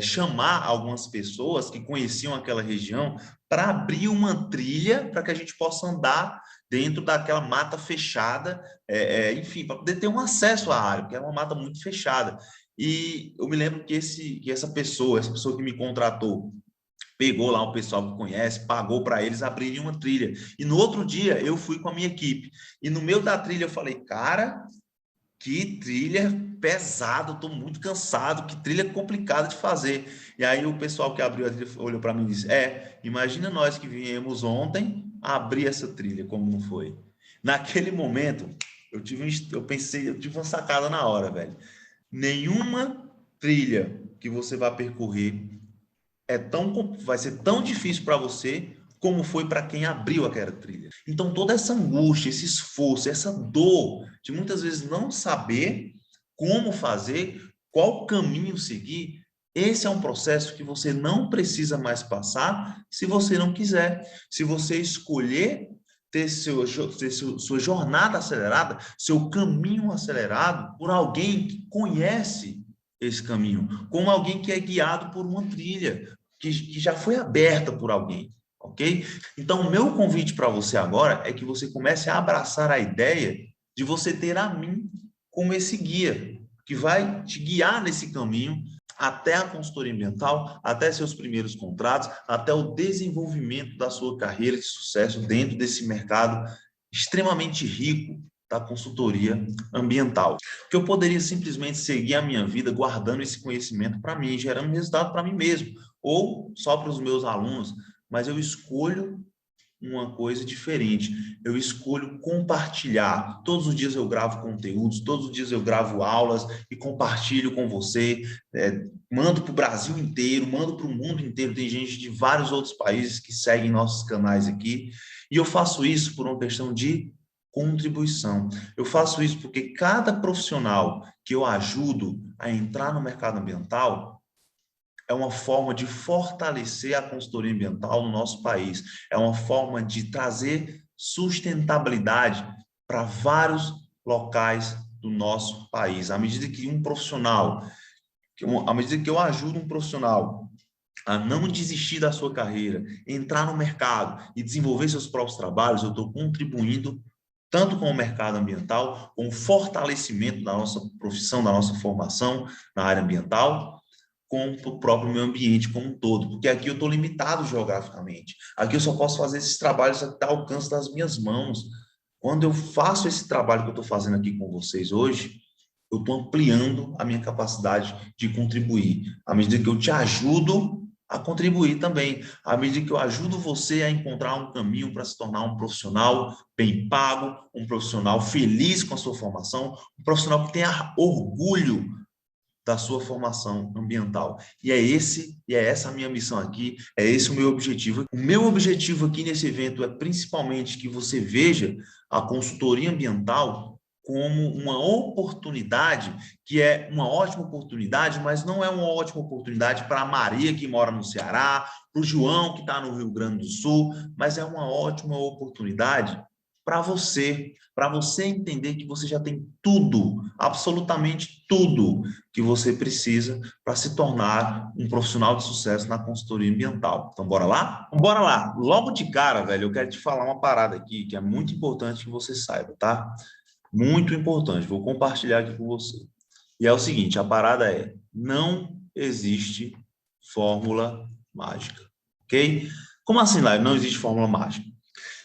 chamar algumas pessoas que conheciam aquela região para abrir uma trilha para que a gente possa andar dentro daquela mata fechada, enfim, para poder ter um acesso à área, porque é uma mata muito fechada. E eu me lembro que essa pessoa que me contratou, pegou lá um pessoal que conhece, pagou para eles abrirem uma trilha. E no outro dia eu fui com a minha equipe. E no meio da trilha eu falei, cara, que trilha pesada, estou muito cansado, que trilha complicada de fazer. E aí o pessoal que abriu a trilha olhou para mim e disse, imagina nós que viemos ontem abrir essa trilha, como não foi. Naquele momento, eu tive uma sacada na hora, velho. Nenhuma trilha que você vai percorrer vai ser tão difícil para você como foi para quem abriu aquela trilha. Então, toda essa angústia, esse esforço, essa dor de muitas vezes não saber como fazer, qual caminho seguir, esse é um processo que você não precisa mais passar se você não quiser. Se você escolher ter sua jornada acelerada, seu caminho acelerado por alguém que conhece esse caminho, como alguém que é guiado por uma trilha, que já foi aberta por alguém, ok? Então, o meu convite para você agora é que você comece a abraçar a ideia de você ter a mim como esse guia, que vai te guiar nesse caminho até a consultoria ambiental, até seus primeiros contratos, até o desenvolvimento da sua carreira de sucesso dentro desse mercado extremamente rico da consultoria ambiental. Que eu poderia simplesmente seguir a minha vida guardando esse conhecimento para mim, gerando resultado para mim mesmo, ou só para os meus alunos, mas eu escolho uma coisa diferente. Eu escolho compartilhar. Todos os dias eu gravo conteúdos, todos os dias eu gravo aulas e compartilho com você. Mando para o Brasil inteiro, mando para o mundo inteiro. Tem gente de vários outros países que seguem nossos canais aqui. E eu faço isso por uma questão de contribuição. Eu faço isso porque cada profissional que eu ajudo a entrar no mercado ambiental é uma forma de fortalecer a consultoria ambiental no nosso país. É uma forma de trazer sustentabilidade para vários locais do nosso país. À medida que à medida que eu ajudo um profissional a não desistir da sua carreira, entrar no mercado e desenvolver seus próprios trabalhos, eu estou contribuindo tanto com o mercado ambiental, com o fortalecimento da nossa profissão, da nossa formação na área ambiental, com o próprio meio ambiente como um todo, porque aqui eu estou limitado geograficamente. Aqui eu só posso fazer esses trabalhos até o alcance das minhas mãos. Quando eu faço esse trabalho que eu estou fazendo aqui com vocês hoje, eu estou ampliando a minha capacidade de contribuir. À medida que eu te ajudo a contribuir também, à medida que eu ajudo você a encontrar um caminho para se tornar um profissional bem pago, um profissional feliz com a sua formação, um profissional que tenha orgulho da sua formação ambiental. E é essa a minha missão aqui, é esse o meu objetivo. O meu objetivo aqui nesse evento é principalmente que você veja a consultoria ambiental como uma oportunidade, que é uma ótima oportunidade, mas não é uma ótima oportunidade para a Maria, que mora no Ceará, para o João, que está no Rio Grande do Sul, mas é uma ótima oportunidade para você entender que você já tem tudo, absolutamente tudo que você precisa para se tornar um profissional de sucesso na consultoria ambiental. Então, bora lá? Então, bora lá. Logo de cara, velho, eu quero te falar uma parada aqui que é muito importante que você saiba, tá? Muito importante. Vou compartilhar aqui com você. E é o seguinte, a parada é: não existe fórmula mágica, ok? Como assim, Laio? Não existe fórmula mágica.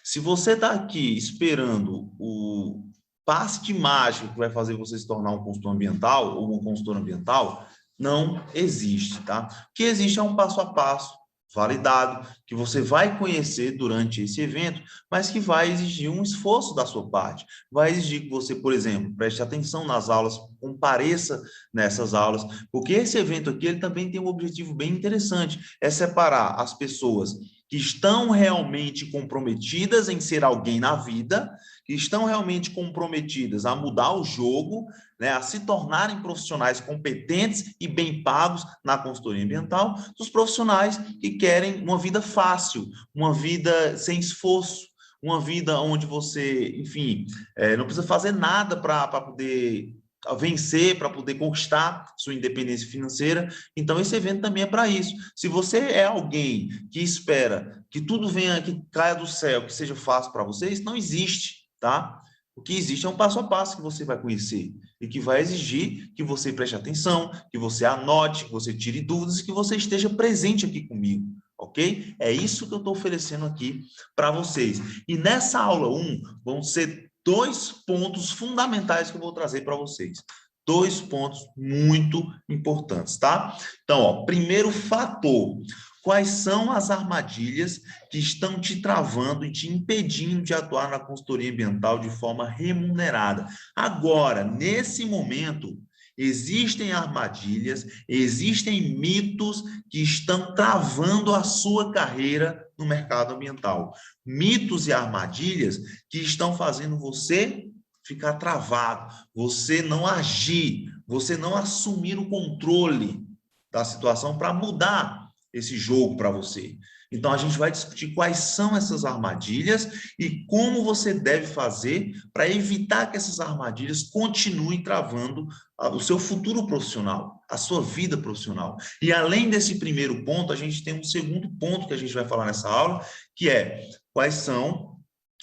Se você está aqui esperando o passe de mágica que vai fazer você se tornar um consultor ambiental ou uma consultora ambiental, não existe, tá? O que existe é um passo a passo validado, que você vai conhecer durante esse evento, mas que vai exigir um esforço da sua parte. Vai exigir que você, por exemplo, preste atenção nas aulas, compareça nessas aulas, porque esse evento aqui ele também tem um objetivo bem interessante, é separar as pessoas que estão realmente comprometidas em ser alguém na vida, que estão realmente comprometidas a mudar o jogo, né, a se tornarem profissionais competentes e bem pagos na consultoria ambiental, dos profissionais que querem uma vida fácil, uma vida sem esforço, uma vida onde você, enfim, não precisa fazer nada para poder vencer, para poder conquistar sua independência financeira. Então, esse evento também é para isso. Se você é alguém que espera que tudo venha, que caia do céu, que seja fácil para você, isso não existe, tá? O que existe é um passo a passo que você vai conhecer e que vai exigir que você preste atenção, que você anote, que você tire dúvidas e que você esteja presente aqui comigo, ok? É isso que eu estou oferecendo aqui para vocês. E nessa aula 1, vão ser 2 pontos fundamentais que eu vou trazer para vocês. 2 pontos muito importantes, tá? Então, ó, primeiro fator. quais são as armadilhas que estão te travando e te impedindo de atuar na consultoria ambiental de forma remunerada. Agora, nesse momento, existem armadilhas, existem mitos que estão travando a sua carreira no mercado ambiental. Mitos e armadilhas que estão fazendo você ficar travado, você não agir, você não assumir o controle da situação para mudar esse jogo para você. Então, a gente vai discutir quais são essas armadilhas e como você deve fazer para evitar que essas armadilhas continuem travando o seu futuro profissional, a sua vida profissional. E além desse primeiro ponto, a gente tem um segundo ponto que a gente vai falar nessa aula, que é quais são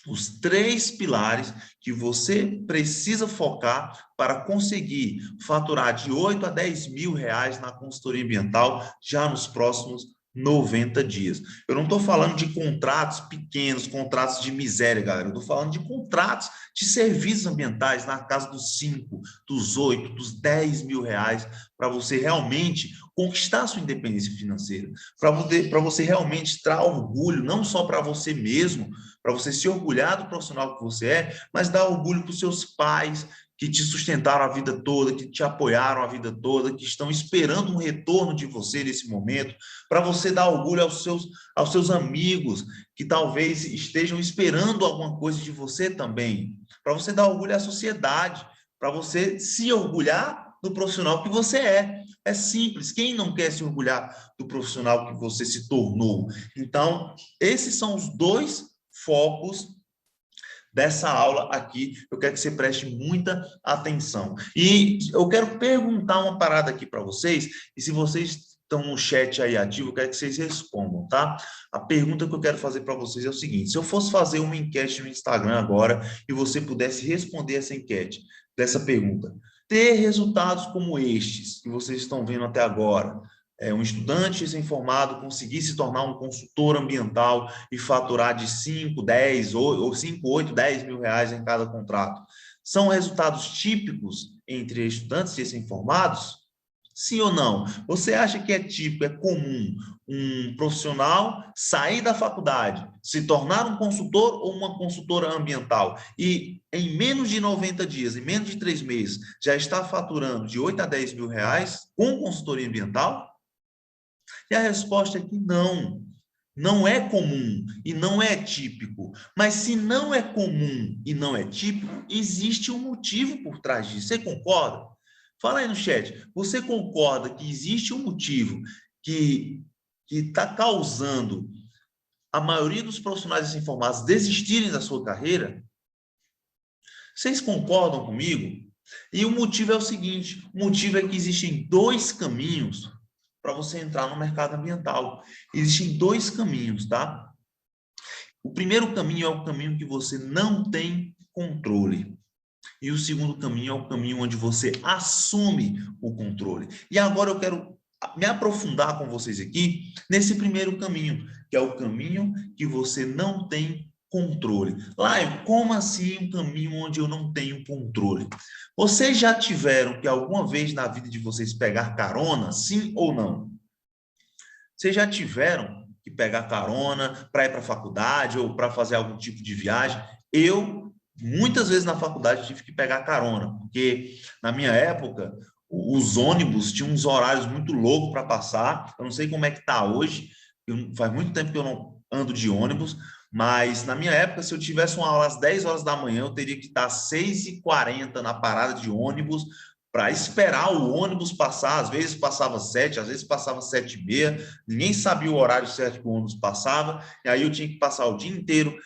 os 3 pilares que você precisa focar para conseguir faturar de 8 a 10 mil reais na consultoria ambiental já nos próximos 90 dias. Eu não estou falando de contratos pequenos, contratos de miséria, galera. Eu estou falando de contratos de serviços ambientais na casa dos 5, dos 8, dos 10 mil reais, para você realmente conquistar a sua independência financeira, para você realmente dar orgulho, não só para você mesmo, para você se orgulhar do profissional que você é, mas dar orgulho para os seus pais, que te sustentaram a vida toda, que te apoiaram a vida toda, que estão esperando um retorno de você nesse momento, para você dar orgulho aos seus amigos, que talvez estejam esperando alguma coisa de você também, para você dar orgulho à sociedade, para você se orgulhar do profissional que você é. É simples, quem não quer se orgulhar do profissional que você se tornou? Então, esses são os 2 focos dessa aula aqui, eu quero que você preste muita atenção. E eu quero perguntar uma parada aqui para vocês, e se vocês estão no chat aí ativo, eu quero que vocês respondam, tá? A pergunta que eu quero fazer para vocês é o seguinte: se eu fosse fazer uma enquete no Instagram agora, e você pudesse responder essa enquete, dessa pergunta, ter resultados como estes, que vocês estão vendo até agora, um estudante recém-formado conseguir se tornar um consultor ambiental e faturar de 5, 10, ou 5, 8, 10 mil reais em cada contrato. São resultados típicos entre estudantes recém-formados? Sim ou não? Você acha que é típico, é comum um profissional sair da faculdade, se tornar um consultor ou uma consultora ambiental e em menos de 90 dias, em menos de 3 meses, já está faturando de 8 a 10 mil reais com consultoria ambiental? E a resposta é que não, não é comum e não é típico. Mas se não é comum e não é típico, existe um motivo por trás disso. Você concorda? Fala aí no chat. Você concorda que existe um motivo que está causando a maioria dos profissionais informados desistirem da sua carreira? Vocês concordam comigo? E o motivo é o seguinte: o motivo é que existem 2 caminhos para você entrar no mercado ambiental. Existem 2 caminhos, tá? O primeiro caminho é o caminho que você não tem controle. E o segundo caminho é o caminho onde você assume o controle. E agora eu quero me aprofundar com vocês aqui nesse primeiro caminho, que é o caminho que você não tem controle. Laio, como assim um caminho onde eu não tenho controle? Vocês já tiveram que alguma vez na vida de vocês pegar carona, sim ou não? Vocês já tiveram que pegar carona para ir para a faculdade ou para fazer algum tipo de viagem? Eu, muitas vezes na faculdade, tive que pegar carona, porque na minha época, os ônibus tinham uns horários muito loucos para passar. Eu não sei como é que está hoje, faz muito tempo que eu não ando de ônibus, mas na minha época, se eu tivesse uma aula às 10 horas da manhã, eu teria que estar às 6h40 na parada de ônibus para esperar o ônibus passar. Às vezes passava 7, às vezes passava 7h30, ninguém sabia o horário certo que o ônibus passava, e aí eu tinha que passar o dia inteiro.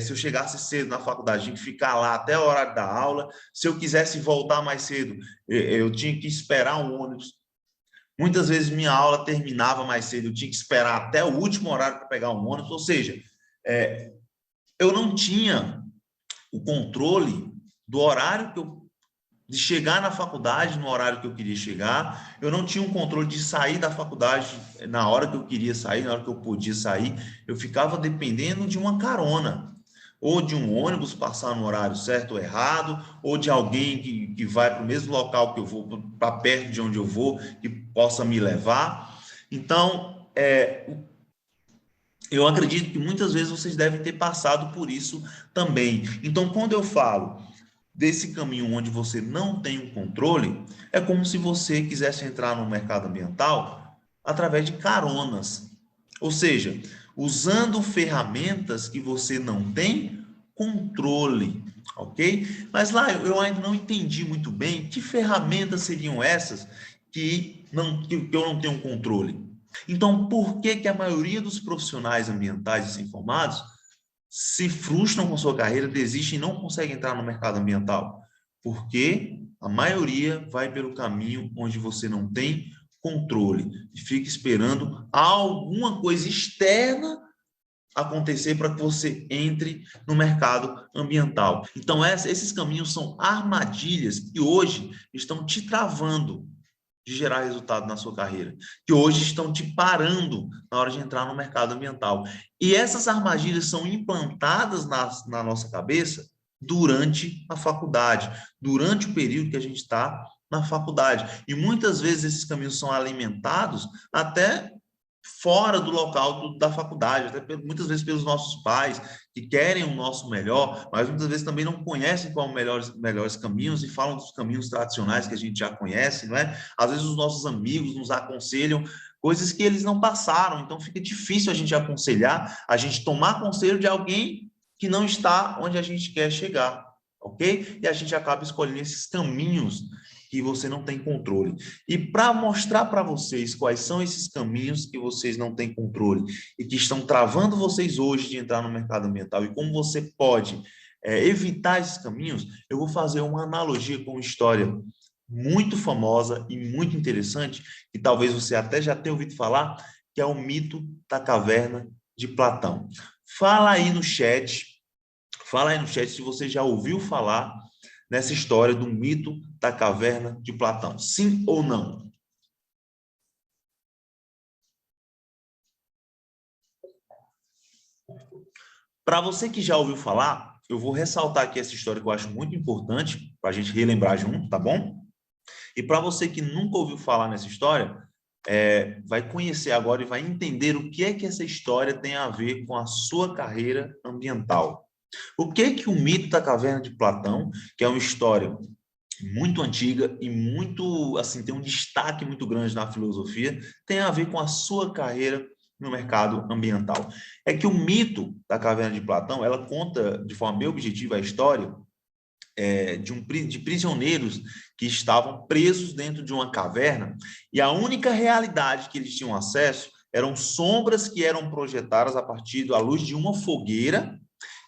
Se eu chegasse cedo na faculdade, tinha que ficar lá até o horário da aula. Se eu quisesse voltar mais cedo, eu tinha que esperar um ônibus. Muitas vezes minha aula terminava mais cedo, eu tinha que esperar até o último horário para pegar um ônibus, ou seja, eu não tinha o controle do horário de chegar na faculdade no horário que eu queria chegar, eu não tinha um controle de sair da faculdade na hora que eu queria sair, na hora que eu podia sair, eu ficava dependendo de uma carona, ou de um ônibus passar no horário certo ou errado, ou de alguém que vai para o mesmo local que eu vou, para perto de onde eu vou, que possa me levar. Então, eu acredito que muitas vezes vocês devem ter passado por isso também. Então, quando eu falo desse caminho onde você não tem um controle, é como se você quisesse entrar no mercado ambiental através de caronas. Ou seja, usando ferramentas que você não tem controle, ok? Mas lá eu ainda não entendi muito bem que ferramentas seriam essas que eu não tenho controle. Então, por que a maioria dos profissionais ambientais recém-formados se frustram com sua carreira, desistem e não conseguem entrar no mercado ambiental? Porque a maioria vai pelo caminho onde você não tem controle e fica esperando alguma coisa externa acontecer para que você entre no mercado ambiental. Então, esses caminhos são armadilhas que hoje estão te travando de gerar resultado na sua carreira, que hoje estão te parando na hora de entrar no mercado ambiental. E essas armadilhas são implantadas na nossa cabeça durante a faculdade, durante o período que a gente está na faculdade. E muitas vezes esses caminhos são alimentados até fora do local da faculdade, até muitas vezes pelos nossos pais, que querem o nosso melhor, mas muitas vezes também não conhecem qual melhores caminhos e falam dos caminhos tradicionais que a gente já conhece, não é? Às vezes os nossos amigos nos aconselham coisas que eles não passaram, então fica difícil a gente aconselhar, a gente tomar conselho de alguém que não está onde a gente quer chegar, ok? E a gente acaba escolhendo esses caminhos que você não tem controle. E para mostrar para vocês quais são esses caminhos que vocês não têm controle e que estão travando vocês hoje de entrar no mercado ambiental e como você pode evitar esses caminhos, eu vou fazer uma analogia com uma história muito famosa e muito interessante, que talvez você até já tenha ouvido falar, que é o mito da caverna de Platão. Fala aí no chat se você já ouviu falar nessa história do mito da caverna de Platão. Sim ou não? Para você que já ouviu falar, eu vou ressaltar aqui essa história que eu acho muito importante para a gente relembrar junto, tá bom? E para você que nunca ouviu falar nessa história, vai conhecer agora e vai entender o que é que essa história tem a ver com a sua carreira ambiental. O que é que o mito da caverna de Platão, que é uma história muito antiga e muito, assim, tem um destaque muito grande na filosofia, tem a ver com a sua carreira no mercado ambiental. É que o mito da caverna de Platão, ela conta de forma bem objetiva a história de prisioneiros que estavam presos dentro de uma caverna e a única realidade que eles tinham acesso eram sombras que eram projetadas a partir da luz de uma fogueira,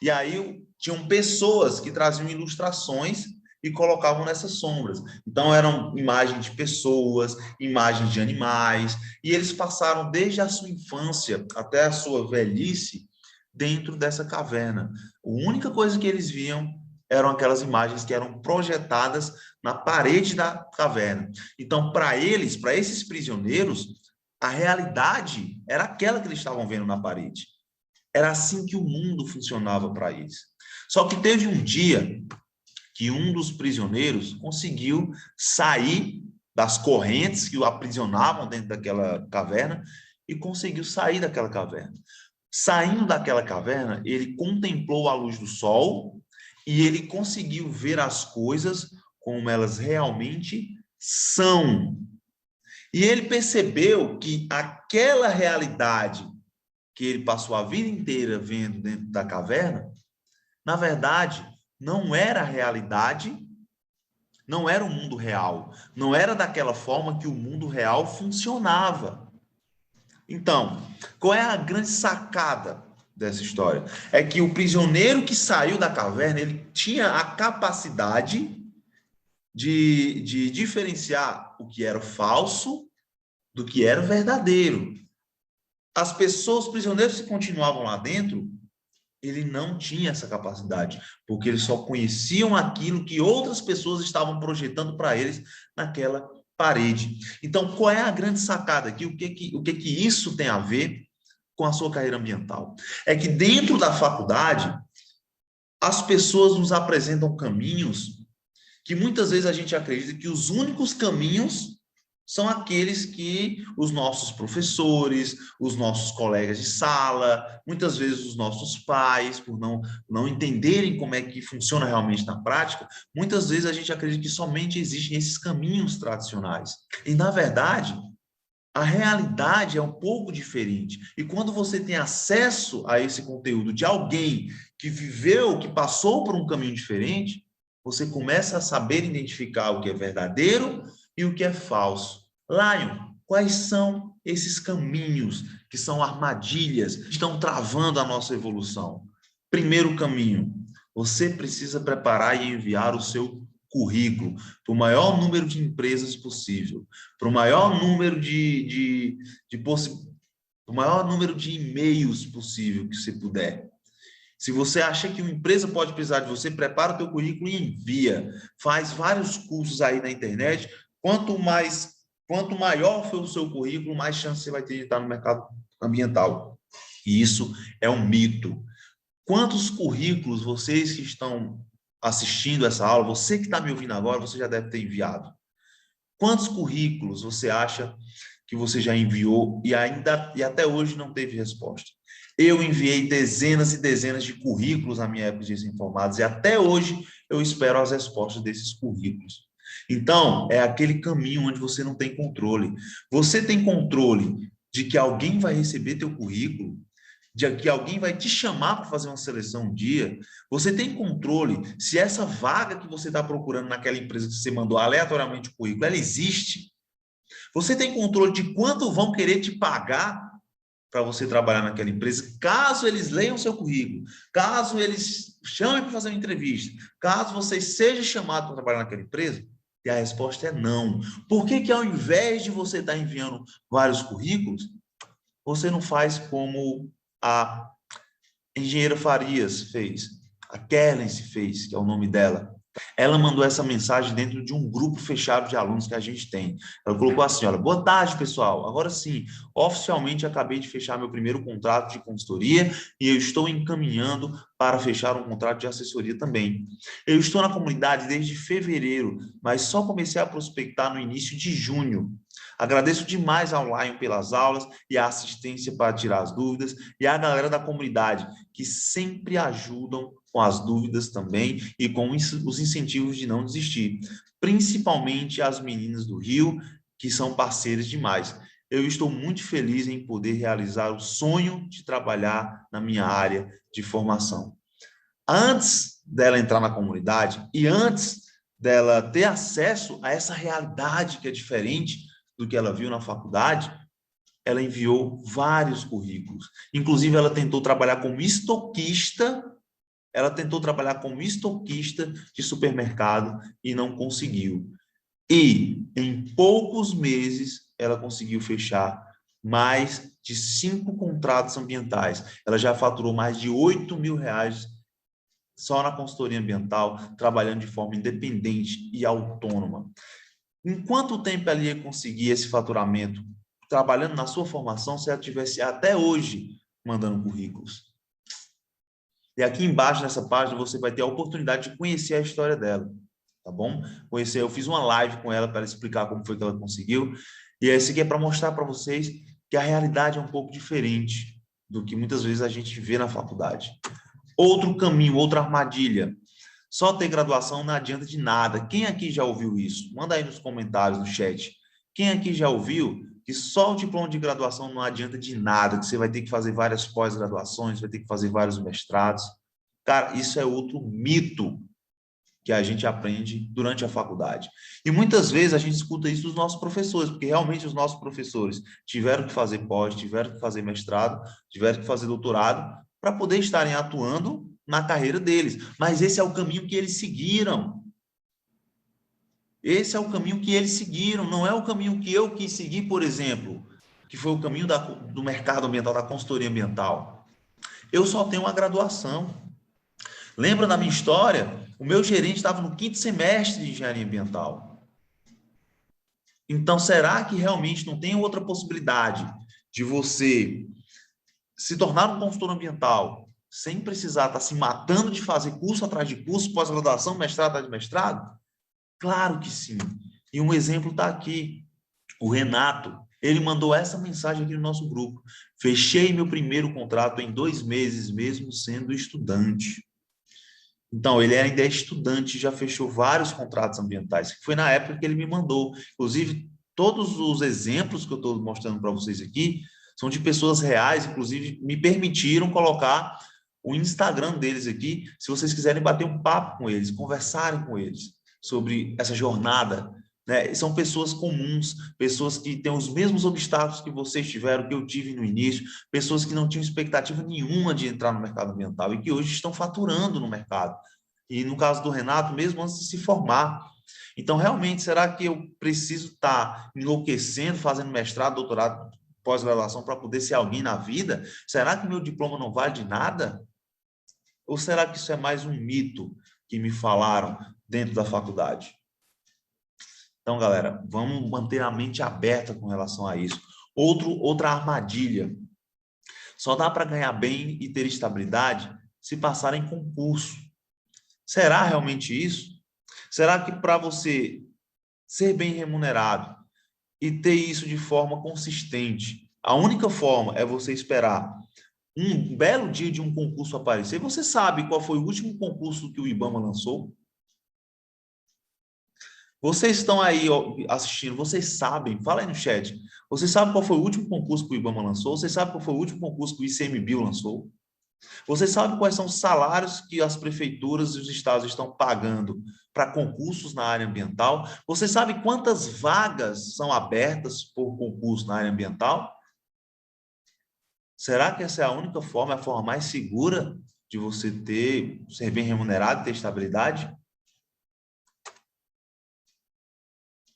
e aí tinham pessoas que traziam ilustrações e colocavam nessas sombras. Então, eram imagens de pessoas, imagens de animais, e eles passaram desde a sua infância até a sua velhice dentro dessa caverna. A única coisa que eles viam eram aquelas imagens que eram projetadas na parede da caverna. Então, para eles, para esses prisioneiros, a realidade era aquela que eles estavam vendo na parede. Era assim que o mundo funcionava para eles. Só que teve um dia que um dos prisioneiros conseguiu sair das correntes que o aprisionavam dentro daquela caverna e conseguiu sair daquela caverna. Saindo daquela caverna, ele contemplou a luz do sol e ele conseguiu ver as coisas como elas realmente são. E ele percebeu que aquela realidade que ele passou a vida inteira vendo dentro da caverna, na verdade, não era a realidade, não era o mundo real, não era daquela forma que o mundo real funcionava. Então, qual é a grande sacada dessa história? É que o prisioneiro que saiu da caverna, ele tinha a capacidade de diferenciar o que era falso do que era verdadeiro. As pessoas, os prisioneiros que continuavam lá dentro, ele não tinha essa capacidade, porque eles só conheciam aquilo que outras pessoas estavam projetando para eles naquela parede. Então, qual é a grande sacada aqui? O que isso tem a ver com a sua carreira ambiental? É que dentro da faculdade, as pessoas nos apresentam caminhos que muitas vezes a gente acredita que os únicos caminhos são aqueles que os nossos professores, os nossos colegas de sala, muitas vezes os nossos pais, por não entenderem como é que funciona realmente na prática, muitas vezes a gente acredita que somente existem esses caminhos tradicionais. E, na verdade, a realidade é um pouco diferente. E quando você tem acesso a esse conteúdo de alguém que viveu, que passou por um caminho diferente, você começa a saber identificar o que é verdadeiro e o que é falso. Lion, quais são esses caminhos que são armadilhas, que estão travando a nossa evolução? Primeiro caminho, você precisa preparar e enviar o seu currículo para o maior número de empresas possível, para o maior número o maior número de e-mails possível que você puder. Se você acha que uma empresa pode precisar de você, prepara o teu currículo e envia. Faz vários cursos aí na internet. Quanto maior for o seu currículo, mais chance você vai ter de estar no mercado ambiental. E isso é um mito. Quantos currículos vocês que estão assistindo essa aula, você que está me ouvindo agora, você já deve ter enviado? Quantos currículos você acha que você já enviou e até hoje não teve resposta? Eu enviei dezenas e dezenas de currículos na minha época de recém-formados e até hoje eu espero as respostas desses currículos. Então, é aquele caminho onde você não tem controle. Você tem controle de que alguém vai receber teu currículo, de que alguém vai te chamar para fazer uma seleção um dia. Você tem controle se essa vaga que você está procurando naquela empresa que você mandou aleatoriamente o currículo, ela existe. Você tem controle de quanto vão querer te pagar para você trabalhar naquela empresa, caso eles leiam seu currículo, caso eles chamem para fazer uma entrevista, caso você seja chamado para trabalhar naquela empresa? E a resposta é não. Por que que ao invés de você estar enviando vários currículos, você não faz como a engenheira Farias fez, a Kellen fez, que é o nome dela? Ela mandou essa mensagem dentro de um grupo fechado de alunos que a gente tem. Ela colocou assim, olha, boa tarde, pessoal. Agora sim, oficialmente acabei de fechar meu primeiro contrato de consultoria e eu estou encaminhando para fechar um contrato de assessoria também. Eu estou na comunidade desde fevereiro, mas só comecei a prospectar no início de junho. Agradeço demais ao Lion pelas aulas e a assistência para tirar as dúvidas e a galera da comunidade que sempre ajudam com as dúvidas também e com os incentivos de não desistir, principalmente as meninas do Rio, que são parceiras demais. Eu estou muito feliz em poder realizar o sonho de trabalhar na minha área de formação. Antes dela entrar na comunidade e antes dela ter acesso a essa realidade que é diferente do que ela viu na faculdade, ela enviou vários currículos. Inclusive, ela tentou trabalhar como estoquista. Ela tentou trabalhar como estoquista de supermercado e não conseguiu. E, em poucos meses, ela conseguiu fechar mais de 5 contratos ambientais. Ela já faturou mais de R$8.000 só na consultoria ambiental, trabalhando de forma independente e autônoma. Em quanto tempo ela ia conseguir esse faturamento? Trabalhando na sua formação, se ela tivesse até hoje mandando currículos. E aqui embaixo, nessa página, você vai ter a oportunidade de conhecer a história dela, tá bom? Eu fiz uma live com ela para explicar como foi que ela conseguiu. E esse aqui é para mostrar para vocês que a realidade é um pouco diferente do que muitas vezes a gente vê na faculdade. Outro caminho, outra armadilha. Só ter graduação não adianta de nada. Quem aqui já ouviu isso? Manda aí nos comentários, no chat. Quem aqui já ouviu que só o diploma de graduação não adianta de nada, que você vai ter que fazer várias pós-graduações, vai ter que fazer vários mestrados? Cara, isso é outro mito que a gente aprende durante a faculdade. E muitas vezes a gente escuta isso dos nossos professores, porque realmente os nossos professores tiveram que fazer pós, tiveram que fazer mestrado, tiveram que fazer doutorado, para poder estarem atuando na carreira deles. Mas esse é o caminho que eles seguiram. Esse é o caminho que eles seguiram, não é o caminho que eu quis seguir, por exemplo, que foi o caminho do mercado ambiental, da consultoria ambiental. Eu só tenho uma graduação. Lembra da minha história? O meu gerente estava no 5º semestre de engenharia ambiental. Então, será que realmente não tem outra possibilidade de você se tornar um consultor ambiental sem precisar estar se matando de fazer curso atrás de curso, pós-graduação, mestrado atrás de mestrado? Claro que sim. E um exemplo está aqui. O Renato, ele mandou essa mensagem aqui no nosso grupo. Fechei meu primeiro contrato em 2 meses, mesmo sendo estudante. Então, ele ainda é estudante, já fechou vários contratos ambientais, que foi na época que ele me mandou. Inclusive, todos os exemplos que eu estou mostrando para vocês aqui são de pessoas reais, inclusive me permitiram colocar o Instagram deles aqui, se vocês quiserem bater um papo com eles, conversarem com eles sobre essa jornada, né? São pessoas comuns, pessoas que têm os mesmos obstáculos que vocês tiveram, que eu tive no início, pessoas que não tinham expectativa nenhuma de entrar no mercado ambiental e que hoje estão faturando no mercado. E no caso do Renato, mesmo antes de se formar. Então, realmente, será que eu preciso estar enlouquecendo, fazendo mestrado, doutorado, pós-graduação para poder ser alguém na vida? Será que meu diploma não vale de nada? Ou será que isso é mais um mito que me falaram dentro da faculdade? Então, galera, vamos manter a mente aberta com relação a isso. Outra armadilha. Só dá para ganhar bem e ter estabilidade se passar em concurso. Será realmente isso? Será que para você ser bem remunerado e ter isso de forma consistente, a única forma é você esperar um belo dia de um concurso aparecer? Você sabe qual foi o último concurso que o IBAMA lançou? Vocês estão aí assistindo, vocês sabem, fala aí no chat, vocês sabem qual foi o último concurso que o IBAMA lançou? Vocês sabem qual foi o último concurso que o ICMBio lançou? Vocês sabem quais são os salários que as prefeituras e os estados estão pagando para concursos na área ambiental? Vocês sabem quantas vagas são abertas por concurso na área ambiental? Será que essa é a única forma, a forma mais segura de você ser bem remunerado, ter estabilidade?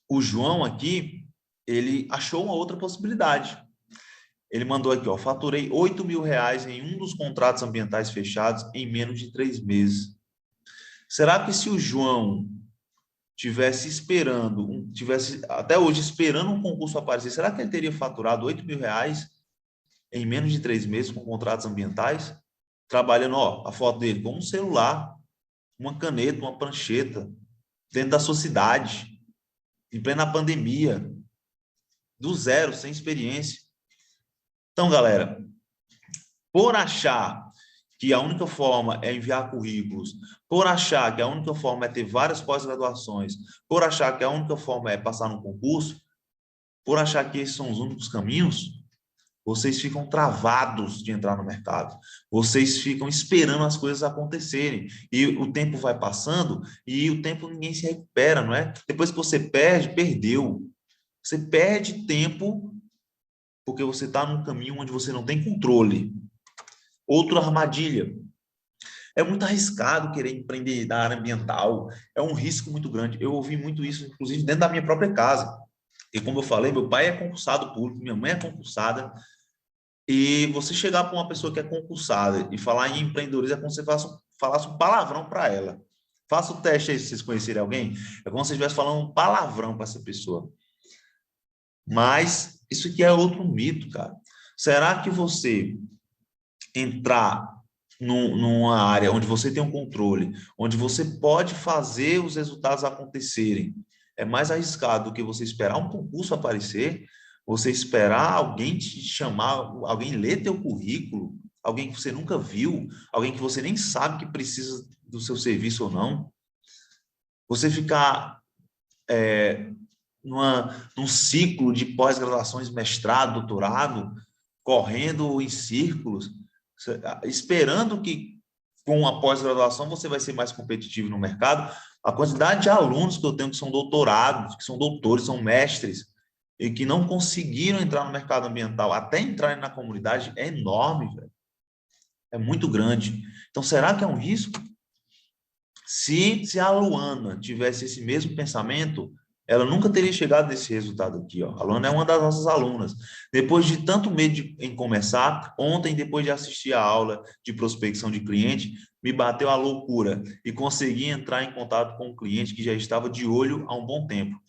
O João aqui, ele achou uma outra possibilidade. Ele mandou aqui, ó, faturei R$8.000 em um dos contratos ambientais fechados em menos de 3 meses. Será que se o João tivesse até hoje esperando um concurso aparecer, será que ele teria faturado R$8.000 em menos de 3 meses com contratos ambientais? Trabalhando, ó, a foto dele com um celular, uma caneta, uma prancheta, dentro da sua cidade, em plena pandemia, do zero, sem experiência. Então, galera, por achar que a única forma é enviar currículos, por achar que a única forma é ter várias pós-graduações, por achar que a única forma é passar no concurso, por achar que esses são os únicos caminhos, vocês ficam travados de entrar no mercado. Vocês ficam esperando as coisas acontecerem. E o tempo vai passando e o tempo ninguém se recupera, não é? Depois que você perde, perdeu. Você perde tempo porque você está num caminho onde você não tem controle. Outra armadilha. É muito arriscado querer empreender na área ambiental. É um risco muito grande. Eu ouvi muito isso, inclusive, dentro da minha própria casa. E como eu falei, meu pai é concursado público, minha mãe é concursada. E você chegar para uma pessoa que é concursada e falar em empreendedorismo é como se você falasse um palavrão para ela. Faça o teste aí, se vocês conhecerem alguém. É como se você estivesse falando um palavrão para essa pessoa. Mas isso aqui é outro mito, cara. Será que você entrar numa área onde você tem um controle, onde você pode fazer os resultados acontecerem, é mais arriscado do que você esperar um concurso aparecer, você esperar alguém te chamar, alguém ler teu currículo, alguém que você nunca viu, alguém que você nem sabe que precisa do seu serviço ou não, você ficar num ciclo de pós-graduações, mestrado, doutorado, correndo em círculos, esperando que com a pós-graduação você vai ser mais competitivo no mercado. A quantidade de alunos que eu tenho que são doutorados, que são doutores, são mestres, e que não conseguiram entrar no mercado ambiental, até entrarem na comunidade, é enorme, velho. É muito grande. Então, será que é um risco? Se a Luana tivesse esse mesmo pensamento, ela nunca teria chegado nesse resultado aqui, ó. A Luana é uma das nossas alunas. Depois de tanto medo em começar, ontem, depois de assistir a aula de prospecção de cliente, me bateu a loucura e consegui entrar em contato com um cliente que já estava de olho há um bom tempo.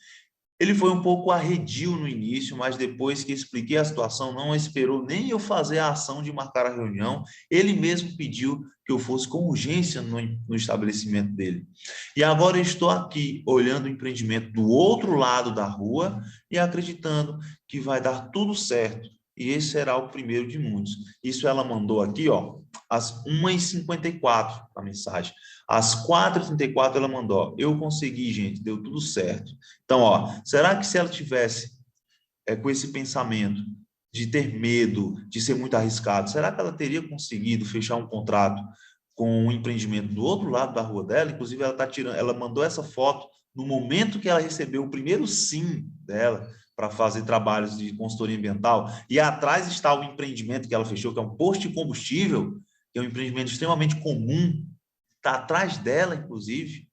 Ele foi um pouco arredio no início, mas depois que expliquei a situação, não esperou nem eu fazer a ação de marcar a reunião. Ele mesmo pediu que eu fosse com urgência no estabelecimento dele. E agora eu estou aqui, olhando o empreendimento do outro lado da rua e acreditando que vai dar tudo certo. E esse será o primeiro de muitos. Isso ela mandou aqui, ó, às 1h54, a mensagem. Às 4h34 ela mandou, ó, eu consegui, gente, deu tudo certo. Então, ó, será que se ela tivesse com esse pensamento de ter medo, de ser muito arriscado, será que ela teria conseguido fechar um contrato com um empreendimento do outro lado da rua dela? Inclusive, ela mandou essa foto no momento que ela recebeu o primeiro sim dela para fazer trabalhos de consultoria ambiental, e atrás está o empreendimento que ela fechou, que é um posto de combustível, que é um empreendimento extremamente comum, está atrás dela, inclusive.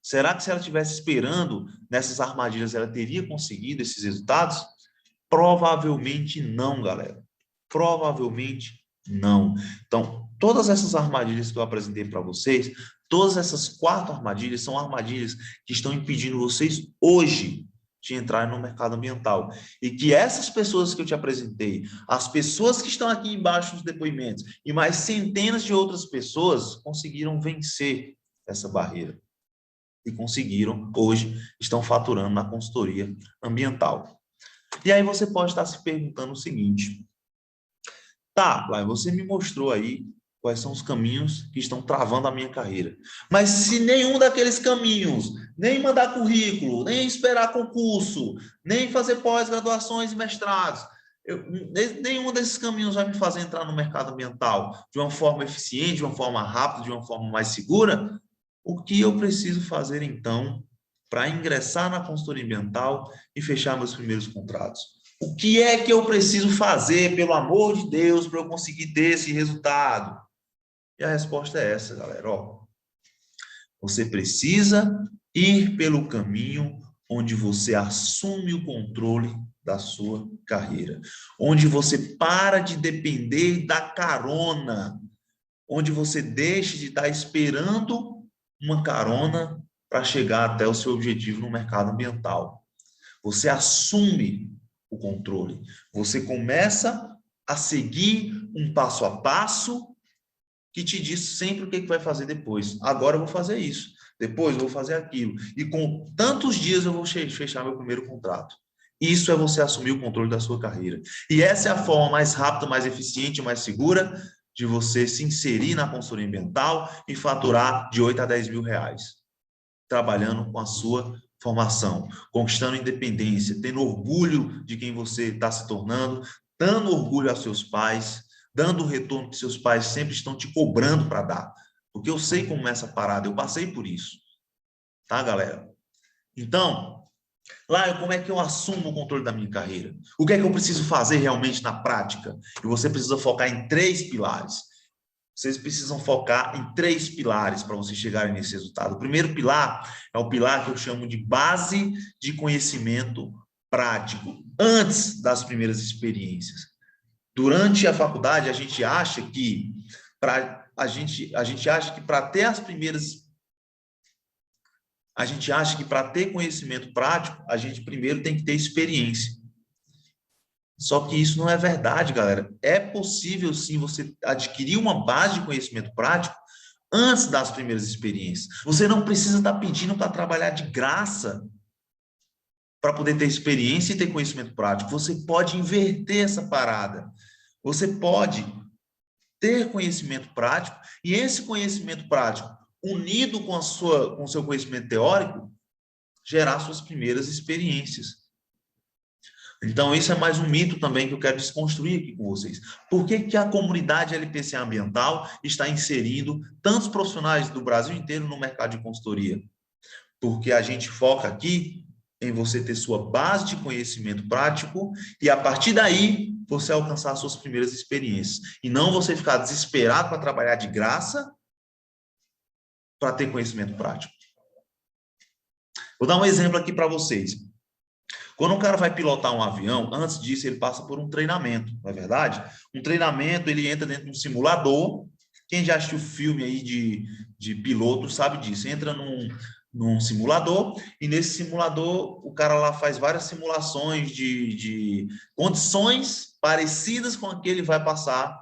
Será que se ela estivesse esperando nessas armadilhas, ela teria conseguido esses resultados? Provavelmente não, galera. Provavelmente não. Então, todas essas armadilhas que eu apresentei para vocês, todas essas 4 armadilhas são armadilhas que estão impedindo vocês hoje de entrar no mercado ambiental. E que essas pessoas que eu te apresentei, as pessoas que estão aqui embaixo nos depoimentos e mais centenas de outras pessoas conseguiram vencer essa barreira. E conseguiram, hoje, estão faturando na consultoria ambiental. E aí você pode estar se perguntando o seguinte, tá, você me mostrou aí quais são os caminhos que estão travando a minha carreira, mas se nenhum daqueles caminhos, nem mandar currículo, nem esperar concurso, nem fazer pós-graduações e mestrados, nenhum desses caminhos vai me fazer entrar no mercado ambiental de uma forma eficiente, de uma forma rápida, de uma forma mais segura, o que eu preciso fazer, então, para ingressar na consultoria ambiental e fechar meus primeiros contratos? O que é que eu preciso fazer, pelo amor de Deus, para eu conseguir ter esse resultado? E a resposta é essa, galera. Ó, você precisa ir pelo caminho onde você assume o controle da sua carreira, onde você para de depender da carona, onde você deixa de estar esperando uma carona para chegar até o seu objetivo no mercado ambiental. Você assume o controle. Você começa a seguir um passo a passo que te diz sempre o que vai fazer depois. Agora eu vou fazer isso, depois eu vou fazer aquilo. E com tantos dias eu vou fechar meu primeiro contrato. Isso é você assumir o controle da sua carreira. E essa é a forma mais rápida, mais eficiente, mais segura de você se inserir na consultoria ambiental e faturar de 8 a 10 mil reais, trabalhando com a sua formação, conquistando independência, tendo orgulho de quem você está se tornando, dando orgulho aos seus pais, dando o retorno que seus pais sempre estão te cobrando para dar. Porque eu sei como é essa parada, eu passei por isso. Tá, galera? Então, como é que eu assumo o controle da minha carreira? O que é que eu preciso fazer realmente na prática? E você precisa focar em 3 pilares. Vocês precisam focar em 3 pilares para vocês chegarem nesse resultado. O primeiro pilar é o pilar que eu chamo de base de conhecimento prático, antes das primeiras experiências. Durante a faculdade, a gente acha que para ter as primeiras... A gente acha que para ter conhecimento prático, a gente primeiro tem que ter experiência. Só que isso não é verdade, galera. É possível, sim, você adquirir uma base de conhecimento prático antes das primeiras experiências. Você não precisa estar pedindo para trabalhar de graça para poder ter experiência e ter conhecimento prático. Você pode inverter essa parada. Você pode ter conhecimento prático e esse conhecimento prático, unido com o seu conhecimento teórico, gerar suas primeiras experiências. Então, isso é mais um mito também que eu quero desconstruir aqui com vocês. Por que a comunidade LPCA ambiental está inserindo tantos profissionais do Brasil inteiro no mercado de consultoria? Porque a gente foca aqui em você ter sua base de conhecimento prático e, a partir daí, você alcançar suas primeiras experiências. E não você ficar desesperado para trabalhar de graça para ter conhecimento prático. Vou dar um exemplo aqui para vocês. Quando um cara vai pilotar um avião, antes disso ele passa por um treinamento, não é verdade? Um treinamento, ele entra dentro de um simulador. Quem já assistiu filme aí de piloto sabe disso. Entra num simulador, e nesse simulador o cara lá faz várias simulações de condições parecidas com a que ele vai passar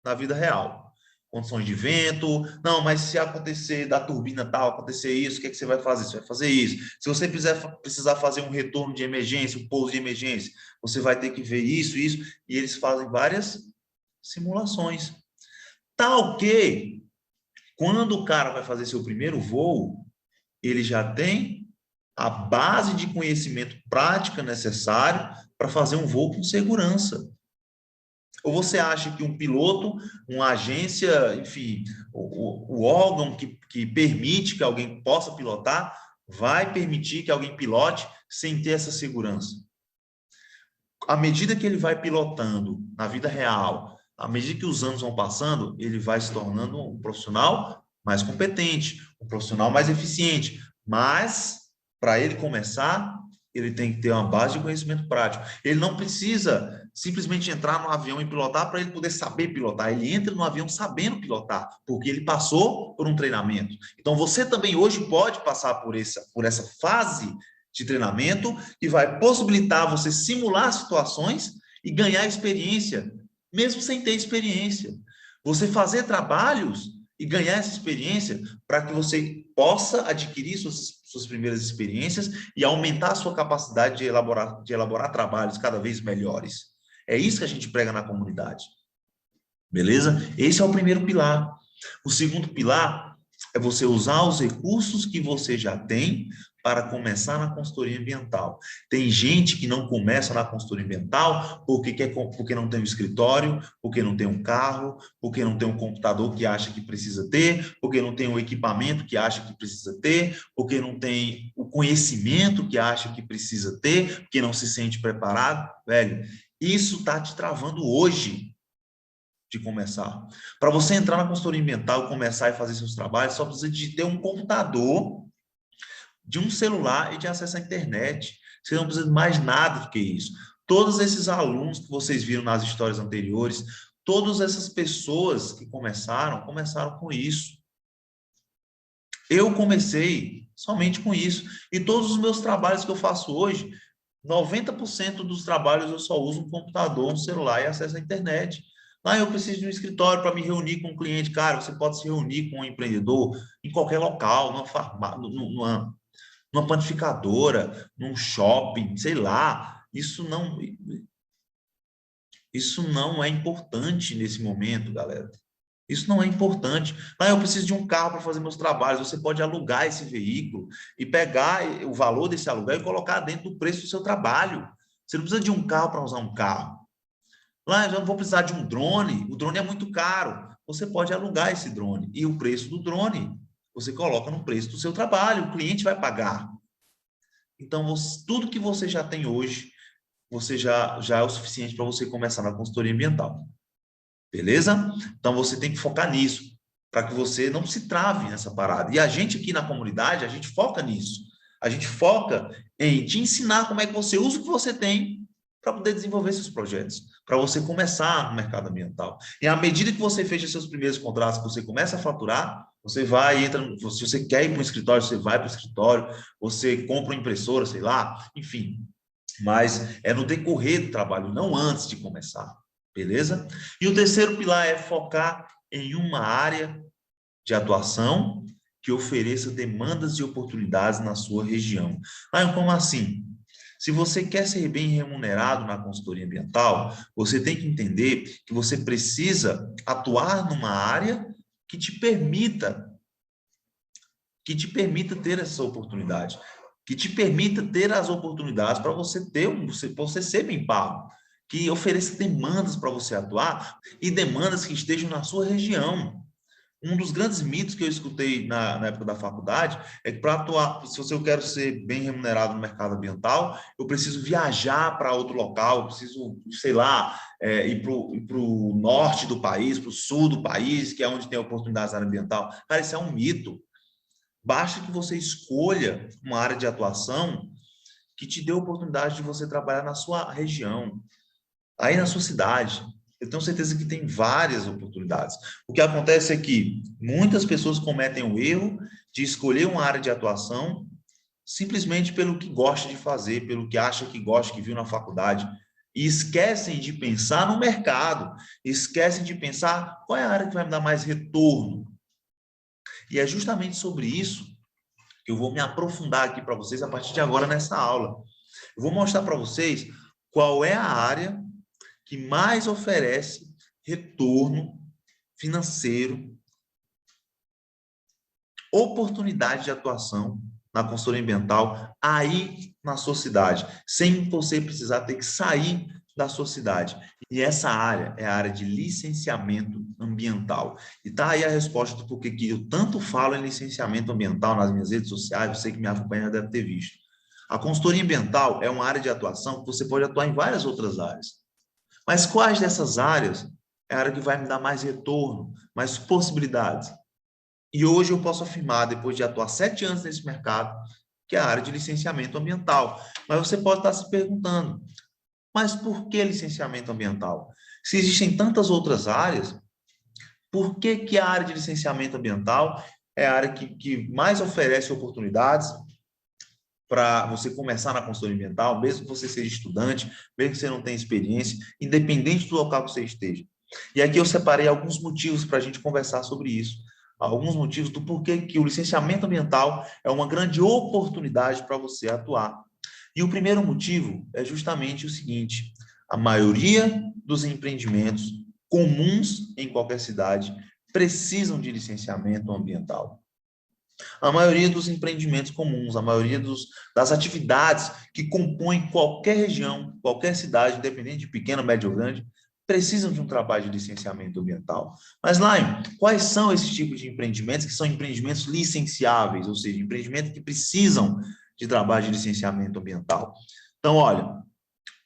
na vida real. Condições de vento, não, mas se acontecer da turbina tal, acontecer isso, o que é que você vai fazer? Você vai fazer isso. Se você precisar fazer um retorno de emergência, um pouso de emergência, você vai ter que ver isso, e eles fazem várias simulações. Tal que, quando o cara vai fazer seu primeiro voo, ele já tem a base de conhecimento prática necessário para fazer um voo com segurança. Ou você acha que um piloto, uma agência, enfim, o órgão que permite que alguém possa pilotar, vai permitir que alguém pilote sem ter essa segurança? À medida que ele vai pilotando na vida real, à medida que os anos vão passando, ele vai se tornando um profissional mais competente, um profissional mais eficiente. Mas, para ele começar, ele tem que ter uma base de conhecimento prático. Ele não precisa simplesmente entrar no avião e pilotar para ele poder saber pilotar. Ele entra no avião sabendo pilotar, porque ele passou por um treinamento. Então, você também hoje pode passar por essa fase de treinamento que vai possibilitar você simular situações e ganhar experiência, mesmo sem ter experiência. Você fazer trabalhos e ganhar essa experiência para que você possa adquirir suas primeiras experiências e aumentar a sua capacidade de elaborar trabalhos cada vez melhores. É isso que a gente prega na comunidade. Beleza? Esse é o primeiro pilar. O segundo pilar é você usar os recursos que você já tem para começar na consultoria ambiental. Tem gente que não começa na consultoria ambiental porque não tem um escritório, porque não tem um carro, porque não tem um computador que acha que precisa ter, porque não tem o equipamento que acha que precisa ter, porque não tem o conhecimento que acha que precisa ter, porque não se sente preparado. Velho, isso está te travando hoje de começar. Para você entrar na consultoria ambiental, começar e fazer seus trabalhos, só precisa de ter um computador, de um celular e de acesso à internet. Você não precisa de mais nada do que isso. Todos esses alunos que vocês viram nas histórias anteriores, todas essas pessoas que começaram com isso. Eu comecei somente com isso. E todos os meus trabalhos que eu faço hoje, 90% dos trabalhos eu só uso um computador, um celular e acesso à internet. Ah, eu preciso de um escritório para me reunir com um cliente. Cara, você pode se reunir com um empreendedor em qualquer local, numa panificadora, num shopping, sei lá. Isso não é importante nesse momento, galera. Isso não é importante. Ah, eu preciso de um carro para fazer meus trabalhos. Você pode alugar esse veículo e pegar o valor desse aluguel e colocar dentro do preço do seu trabalho. Você não precisa de um carro para usar um carro. Lá, eu não vou precisar de um drone, o drone é muito caro. Você pode alugar esse drone. E o preço do drone, você coloca no preço do seu trabalho, o cliente vai pagar. Então, tudo que você já tem hoje, você já é o suficiente para você começar na consultoria ambiental. Beleza? Então, você tem que focar nisso, para que você não se trave nessa parada. E a gente aqui na comunidade, a gente foca nisso. A gente foca em te ensinar como é que você usa o que você tem para poder desenvolver seus projetos, para você começar no mercado ambiental. E à medida que você fecha seus primeiros contratos, que você começa a faturar, você vai, se você quer ir para um escritório, você vai para o escritório, você compra uma impressora, sei lá, enfim. Mas é no decorrer do trabalho, não antes de começar, beleza? E o terceiro pilar é focar em uma área de atuação que ofereça demandas e oportunidades na sua região. Ah, como assim? Se você quer ser bem remunerado na consultoria ambiental, você tem que entender que você precisa atuar numa área que te permita ter essa oportunidade, que te permita ter as oportunidades para você ser bem pago, que ofereça demandas para você atuar e demandas que estejam na sua região. Um dos grandes mitos que eu escutei na época da faculdade é que para atuar, se eu quero ser bem remunerado no mercado ambiental, eu preciso viajar para outro local, eu preciso, sei lá, ir para o norte do país, para o sul do país, que é onde tem oportunidades na área ambiental. Cara, isso é um mito. Basta que você escolha uma área de atuação que te dê a oportunidade de você trabalhar na sua região, aí na sua cidade. Eu tenho certeza que tem várias oportunidades. O que acontece é que muitas pessoas cometem o erro de escolher uma área de atuação simplesmente pelo que gosta de fazer, pelo que acha que gosta, que viu na faculdade. E esquecem de pensar no mercado, esquecem de pensar qual é a área que vai me dar mais retorno. E é justamente sobre isso que eu vou me aprofundar aqui para vocês a partir de agora nessa aula. Eu vou mostrar para vocês qual é a área que mais oferece retorno financeiro, oportunidade de atuação na consultoria ambiental aí na sua cidade, sem você precisar ter que sair da sua cidade. E essa área é a área de licenciamento ambiental. E tá aí a resposta do porquê que eu tanto falo em licenciamento ambiental nas minhas redes sociais, você que me acompanha deve ter visto. A consultoria ambiental é uma área de atuação que você pode atuar em várias outras áreas. Mas quais dessas áreas é a área que vai me dar mais retorno, mais possibilidades? E hoje eu posso afirmar, depois de atuar 7 anos nesse mercado, que é a área de licenciamento ambiental. Mas você pode estar se perguntando, mas por que licenciamento ambiental? Se existem tantas outras áreas, por que a área de licenciamento ambiental é a área que mais oferece oportunidades para você começar na consultoria ambiental, mesmo que você seja estudante, mesmo que você não tenha experiência, independente do local que você esteja? E aqui eu separei alguns motivos para a gente conversar sobre isso. Alguns motivos do porquê que o licenciamento ambiental é uma grande oportunidade para você atuar. E o primeiro motivo é justamente o seguinte: a maioria dos empreendimentos comuns em qualquer cidade precisam de licenciamento ambiental. A maioria dos empreendimentos comuns, a maioria das atividades que compõem qualquer região, qualquer cidade, independente de pequena, média ou grande, precisam de um trabalho de licenciamento ambiental. Mas, Laim, quais são esses tipos de empreendimentos que são empreendimentos licenciáveis, ou seja, empreendimentos que precisam de trabalho de licenciamento ambiental? Então, olha,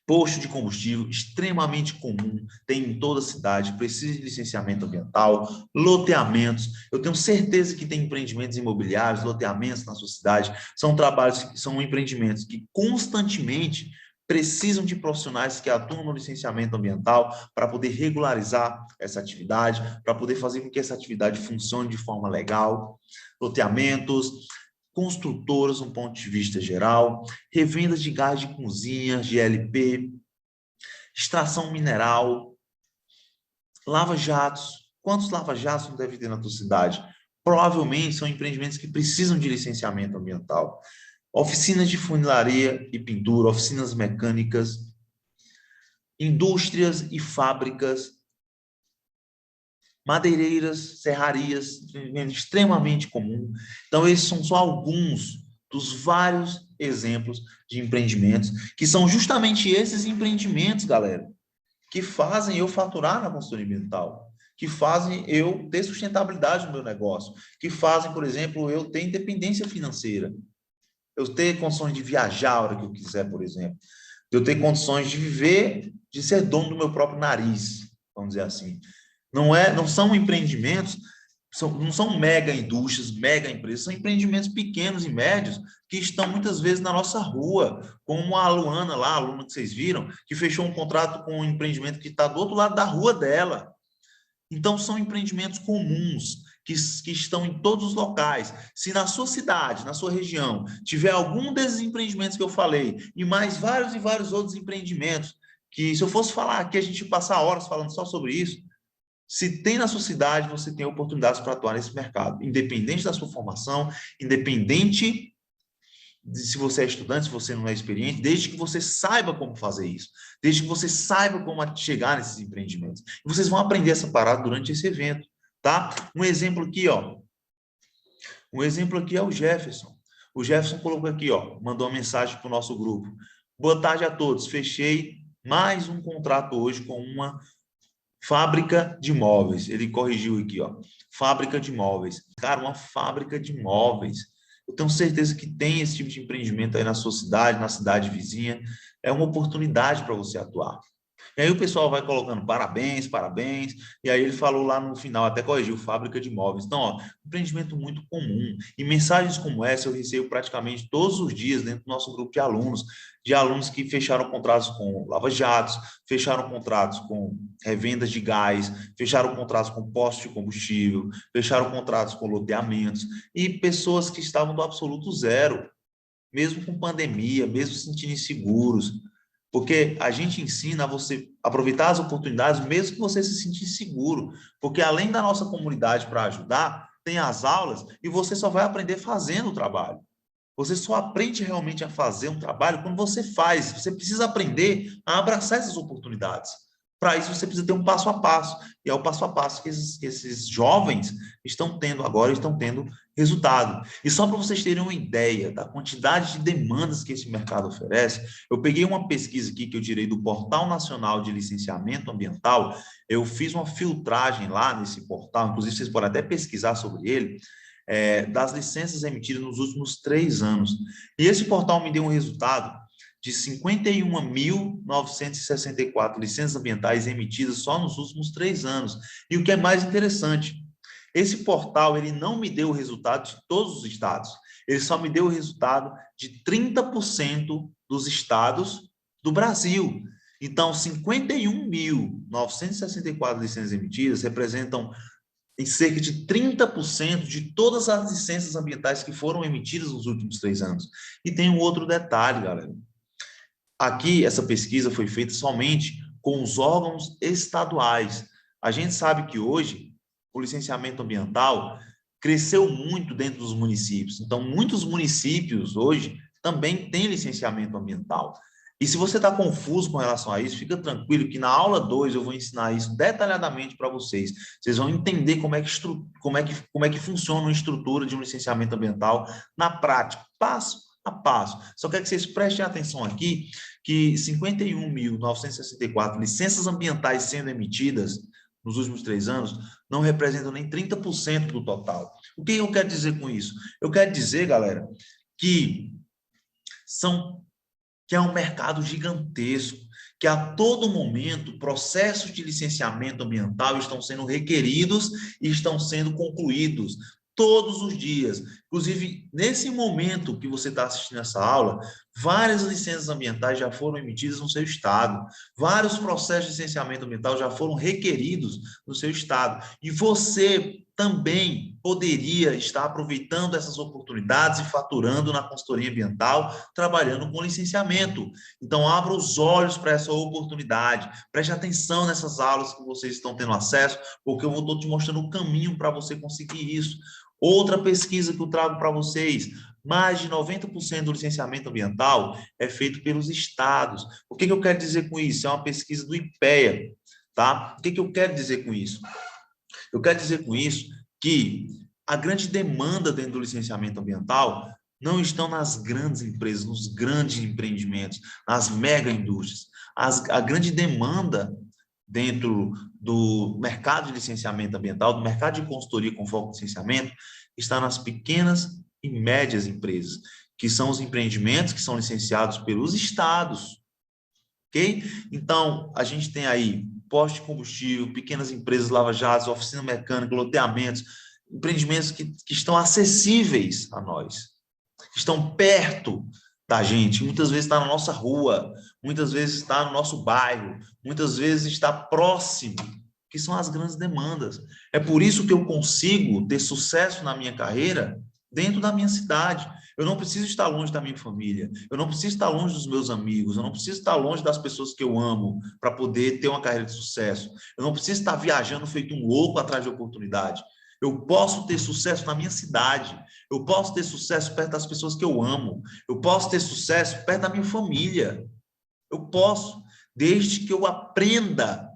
posto de combustível, extremamente comum, tem em toda a cidade, precisa de licenciamento ambiental, loteamentos. Eu tenho certeza que tem empreendimentos imobiliários, loteamentos na sua cidade, são empreendimentos que constantemente precisam de profissionais que atuam no licenciamento ambiental para poder regularizar essa atividade, para poder fazer com que essa atividade funcione de forma legal. Loteamentos, construtoras, um ponto de vista geral, revendas de gás de cozinha, GLP, extração mineral, lava-jatos. Quantos lava-jatos não deve ter na tua cidade? Provavelmente são empreendimentos que precisam de licenciamento ambiental. Oficinas de funilaria e pintura, oficinas mecânicas, indústrias e fábricas, madeireiras, serrarias, extremamente comum. Então, esses são só alguns dos vários exemplos de empreendimentos, que são justamente esses empreendimentos, galera, que fazem eu faturar na consultoria ambiental, que fazem eu ter sustentabilidade no meu negócio, que fazem, por exemplo, eu ter independência financeira, eu ter condições de viajar a hora que eu quiser, por exemplo, eu ter condições de viver, de ser dono do meu próprio nariz, vamos dizer assim. Não são empreendimentos, não são mega indústrias, mega empresas, são empreendimentos pequenos e médios que estão muitas vezes na nossa rua, como a Luana lá, a aluna que vocês viram, que fechou um contrato com um empreendimento que está do outro lado da rua dela. Então, são empreendimentos comuns, que estão em todos os locais. Se na sua cidade, na sua região, tiver algum desses empreendimentos que eu falei, e mais vários e vários outros empreendimentos, que se eu fosse falar aqui, a gente ia passar horas falando só sobre isso. Se tem na sua cidade, você tem oportunidades para atuar nesse mercado, independente da sua formação, independente de se você é estudante, se você não é experiente, desde que você saiba como fazer isso, desde que você saiba como chegar nesses empreendimentos. E vocês vão aprender essa parada durante esse evento, tá? Um exemplo aqui, ó. Um exemplo aqui é o Jefferson. O Jefferson colocou aqui, ó, mandou uma mensagem para o nosso grupo. Boa tarde a todos. Fechei mais um contrato hoje com uma fábrica de móveis. Ele corrigiu aqui, ó. Fábrica de móveis. Cara, uma fábrica de móveis. Eu tenho certeza que tem esse tipo de empreendimento aí na sua cidade, na cidade vizinha. É uma oportunidade para você atuar. E aí o pessoal vai colocando parabéns, parabéns, e aí ele falou lá no final, até corrigiu, fábrica de imóveis. Então, ó, empreendimento muito comum. E mensagens como essa eu recebo praticamente todos os dias dentro do nosso grupo de alunos que fecharam contratos com lava-jatos, fecharam contratos com revendas de gás, fecharam contratos com postos de combustível, fecharam contratos com loteamentos, e pessoas que estavam do absoluto zero, mesmo com pandemia, mesmo se sentindo inseguros. Porque a gente ensina a você aproveitar as oportunidades, mesmo que você se sentir seguro. Porque além da nossa comunidade para ajudar, tem as aulas e você só vai aprender fazendo o trabalho. Você só aprende realmente a fazer um trabalho quando você faz. Você precisa aprender a abraçar essas oportunidades. Para isso, você precisa ter um passo a passo. E é o passo a passo que esses jovens estão tendo agora, estão tendo resultado. E só para vocês terem uma ideia da quantidade de demandas que esse mercado oferece, eu peguei uma pesquisa aqui que eu tirei do Portal Nacional de Licenciamento Ambiental. Eu fiz uma filtragem lá nesse portal, inclusive vocês podem até pesquisar sobre ele, das licenças emitidas nos últimos 3 anos. E esse portal me deu um resultado de 51.964 licenças ambientais emitidas só nos últimos 3 anos. E o que é mais interessante, esse portal ele não me deu o resultado de todos os estados, ele só me deu o resultado de 30% dos estados do Brasil. Então, 51.964 licenças emitidas representam em cerca de 30% de todas as licenças ambientais que foram emitidas nos últimos 3 anos. E tem um outro detalhe, galera. Aqui, essa pesquisa foi feita somente com os órgãos estaduais. A gente sabe que hoje o licenciamento ambiental cresceu muito dentro dos municípios. Então, muitos municípios hoje também têm licenciamento ambiental. E se você está confuso com relação a isso, fica tranquilo que na aula 2 eu vou ensinar isso detalhadamente para vocês. Vocês vão entender como é que funciona uma estrutura de um licenciamento ambiental na prática, passo a passo. Só quero que vocês prestem atenção aqui que 51.964 licenças ambientais sendo emitidas nos últimos 3 anos não representam nem 30% do total. O que eu quero dizer com isso? Eu quero dizer, galera, que é um mercado gigantesco, que a todo momento processos de licenciamento ambiental estão sendo requeridos e estão sendo concluídos todos os dias. Inclusive, nesse momento que você está assistindo essa aula, várias licenças ambientais já foram emitidas no seu estado, vários processos de licenciamento ambiental já foram requeridos no seu estado, e você também poderia estar aproveitando essas oportunidades e faturando na consultoria ambiental, trabalhando com licenciamento. Então, abra os olhos para essa oportunidade, preste atenção nessas aulas que vocês estão tendo acesso, porque eu estou te mostrando o caminho para você conseguir isso. Outra pesquisa que eu trago para vocês, mais de 90% do licenciamento ambiental é feito pelos estados. O que eu quero dizer com isso? É uma pesquisa do IPEA, tá? O que eu quero dizer com isso? Eu quero dizer com isso que a grande demanda dentro do licenciamento ambiental não estão nas grandes empresas, nos grandes empreendimentos, nas mega indústrias. A grande demanda dentro do mercado de licenciamento ambiental, do mercado de consultoria com foco em licenciamento, está nas pequenas e médias empresas, que são os empreendimentos que são licenciados pelos estados, ok? Então, a gente tem aí posto de combustível, pequenas empresas, lava-jatos, oficina mecânica, loteamentos, empreendimentos que estão acessíveis a nós, que estão perto da gente, muitas vezes está na nossa rua, muitas vezes está no nosso bairro, muitas vezes está próximo, que são as grandes demandas. É por isso que eu consigo ter sucesso na minha carreira dentro da minha cidade. Eu não preciso estar longe da minha família, eu não preciso estar longe dos meus amigos, eu não preciso estar longe das pessoas que eu amo para poder ter uma carreira de sucesso. Eu não preciso estar viajando feito um louco atrás de oportunidade. Eu posso ter sucesso na minha cidade, eu posso ter sucesso perto das pessoas que eu amo, eu posso ter sucesso perto da minha família. Eu posso, desde que eu aprenda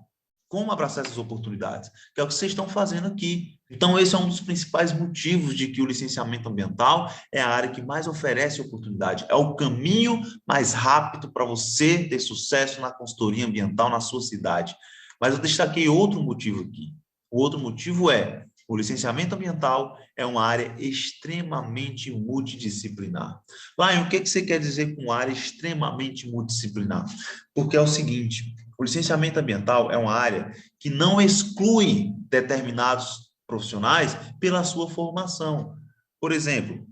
como abraçar essas oportunidades, que é o que vocês estão fazendo aqui. Então, esse é um dos principais motivos de que o licenciamento ambiental é a área que mais oferece oportunidade. É o caminho mais rápido para você ter sucesso na consultoria ambiental na sua cidade. Mas eu destaquei outro motivo aqui. O outro motivo é o licenciamento ambiental é uma área extremamente multidisciplinar. Lion, o que você quer dizer com área extremamente multidisciplinar? Porque é o seguinte, O licenciamento ambiental é uma área que não exclui determinados profissionais pela sua formação. Por exemplo,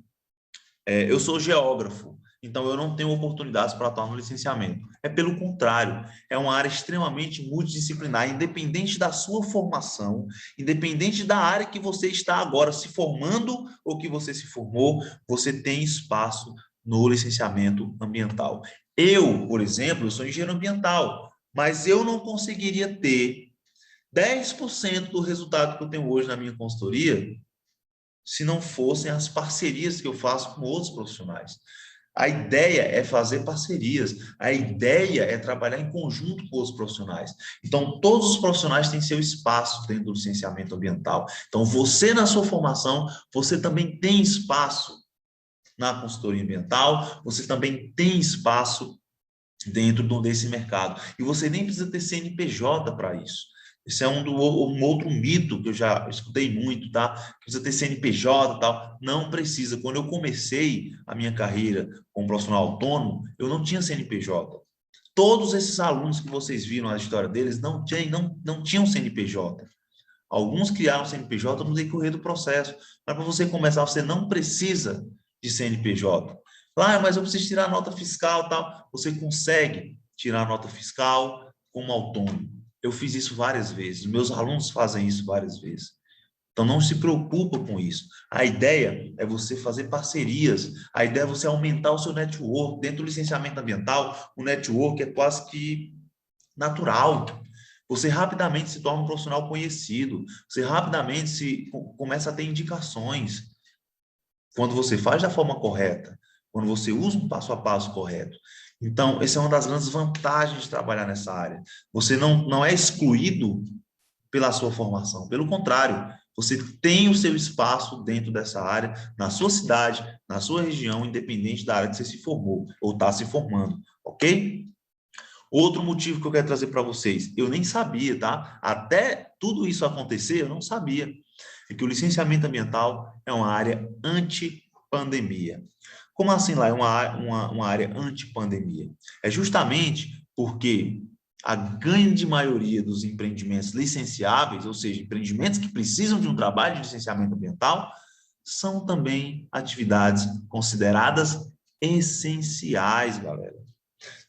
eu sou geógrafo, então eu não tenho oportunidades para atuar no licenciamento. É pelo contrário, é uma área extremamente multidisciplinar, independente da sua formação, independente da área que você está agora se formando ou que você se formou, você tem espaço no licenciamento ambiental. Eu, por exemplo, sou engenheiro ambiental, mas eu não conseguiria ter 10% do resultado que eu tenho hoje na minha consultoria se não fossem as parcerias que eu faço com outros profissionais. A ideia é fazer parcerias, a ideia é trabalhar em conjunto com os profissionais. Então, todos os profissionais têm seu espaço dentro do licenciamento ambiental. Então, você na sua formação, você também tem espaço na consultoria ambiental, você também tem espaço dentro desse mercado. E você nem precisa ter CNPJ para isso. Esse é um outro mito que eu já escutei muito, tá? Precisa ter CNPJ e tal. Não precisa. Quando eu comecei a minha carreira como profissional autônomo, eu não tinha CNPJ. Todos esses alunos que vocês viram a história deles não tinham CNPJ. Alguns criaram CNPJ no decorrer do processo. Mas para você começar, você não precisa de CNPJ. Mas eu preciso tirar a nota fiscal e tal. Você consegue tirar a nota fiscal como autônomo. Eu fiz isso várias vezes. Meus alunos fazem isso várias vezes. Então, não se preocupa com isso. A ideia é você fazer parcerias. A ideia é você aumentar o seu network. Dentro do licenciamento ambiental, o network é quase que natural. Você rapidamente se torna um profissional conhecido. Você rapidamente começa a ter indicações. Quando você faz da forma correta, quando você usa um passo a passo correto. Então, essa é uma das grandes vantagens de trabalhar nessa área. Você não é excluído pela sua formação. Pelo contrário, você tem o seu espaço dentro dessa área, na sua cidade, na sua região, independente da área que você se formou ou está se formando, ok? Outro motivo que eu quero trazer para vocês, eu nem sabia, tá? Até tudo isso acontecer, eu não sabia. É que o licenciamento ambiental é uma área anti-pandemia. Como assim lá é uma área anti-pandemia? É justamente porque a grande maioria dos empreendimentos licenciáveis, ou seja, empreendimentos que precisam de um trabalho de licenciamento ambiental, são também atividades consideradas essenciais, galera.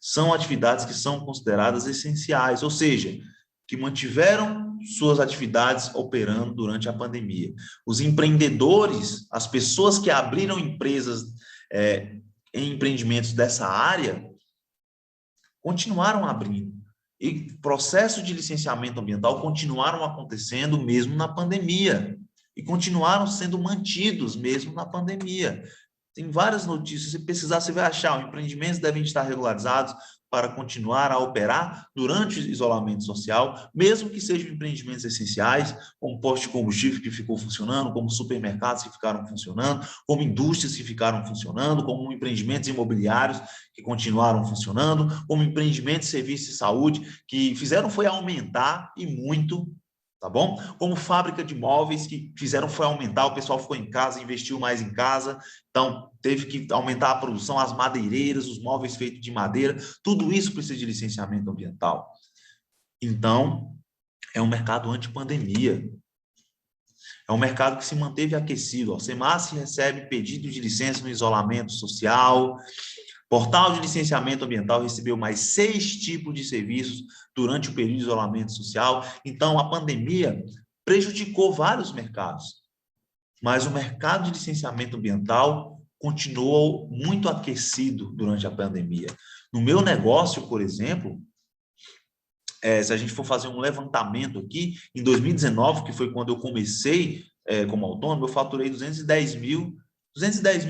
São atividades que são consideradas essenciais, ou seja, que mantiveram suas atividades operando durante a pandemia. Os empreendedores, as pessoas que abriram empresas em empreendimentos dessa área, continuaram abrindo. E processos de licenciamento ambiental continuaram acontecendo mesmo na pandemia. E continuaram sendo mantidos mesmo na pandemia. Tem várias notícias, se precisar, você vai achar. Os empreendimentos devem estar regularizados para continuar a operar durante o isolamento social, mesmo que sejam empreendimentos essenciais, como posto de combustível que ficou funcionando, como supermercados que ficaram funcionando, como indústrias que ficaram funcionando, como empreendimentos imobiliários que continuaram funcionando, como empreendimentos de serviços de saúde que fizeram foi aumentar e muito, tá bom? Como fábrica de móveis que fizeram foi aumentar, o pessoal ficou em casa, investiu mais em casa, então teve que aumentar a produção, as madeireiras, os móveis feitos de madeira, tudo isso precisa de licenciamento ambiental. Então, é um mercado anti-pandemia. É um mercado que se manteve aquecido. O SEMASSE recebe pedido de licença no isolamento social. Portal de licenciamento ambiental recebeu mais 6 tipos de serviços durante o período de isolamento social. Então, a pandemia prejudicou vários mercados, mas o mercado de licenciamento ambiental continuou muito aquecido durante a pandemia. No meu negócio, por exemplo, se a gente for fazer um levantamento aqui, em 2019, que foi quando eu comecei como autônomo, eu faturei 210 mil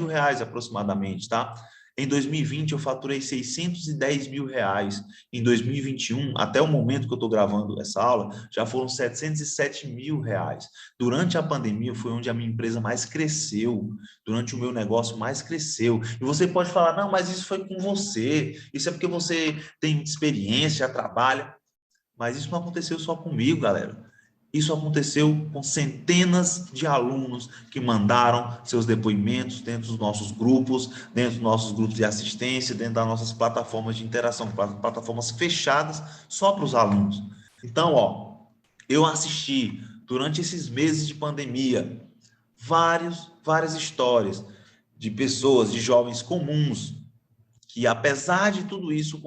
reais aproximadamente, tá? Em 2020, eu faturei 610 mil reais. Em 2021, até o momento que eu estou gravando essa aula, já foram 707 mil reais. Durante a pandemia, foi onde a minha empresa mais cresceu. Durante o meu negócio, mais cresceu. E você pode falar, não, mas isso foi com você. Isso é porque você tem experiência, já trabalha. Mas isso não aconteceu só comigo, galera. Isso aconteceu com centenas de alunos que mandaram seus depoimentos dentro dos nossos grupos, dentro dos nossos grupos de assistência, dentro das nossas plataformas de interação, plataformas fechadas só para os alunos. Então, eu assisti durante esses meses de pandemia várias histórias de pessoas, de jovens comuns, que apesar de tudo isso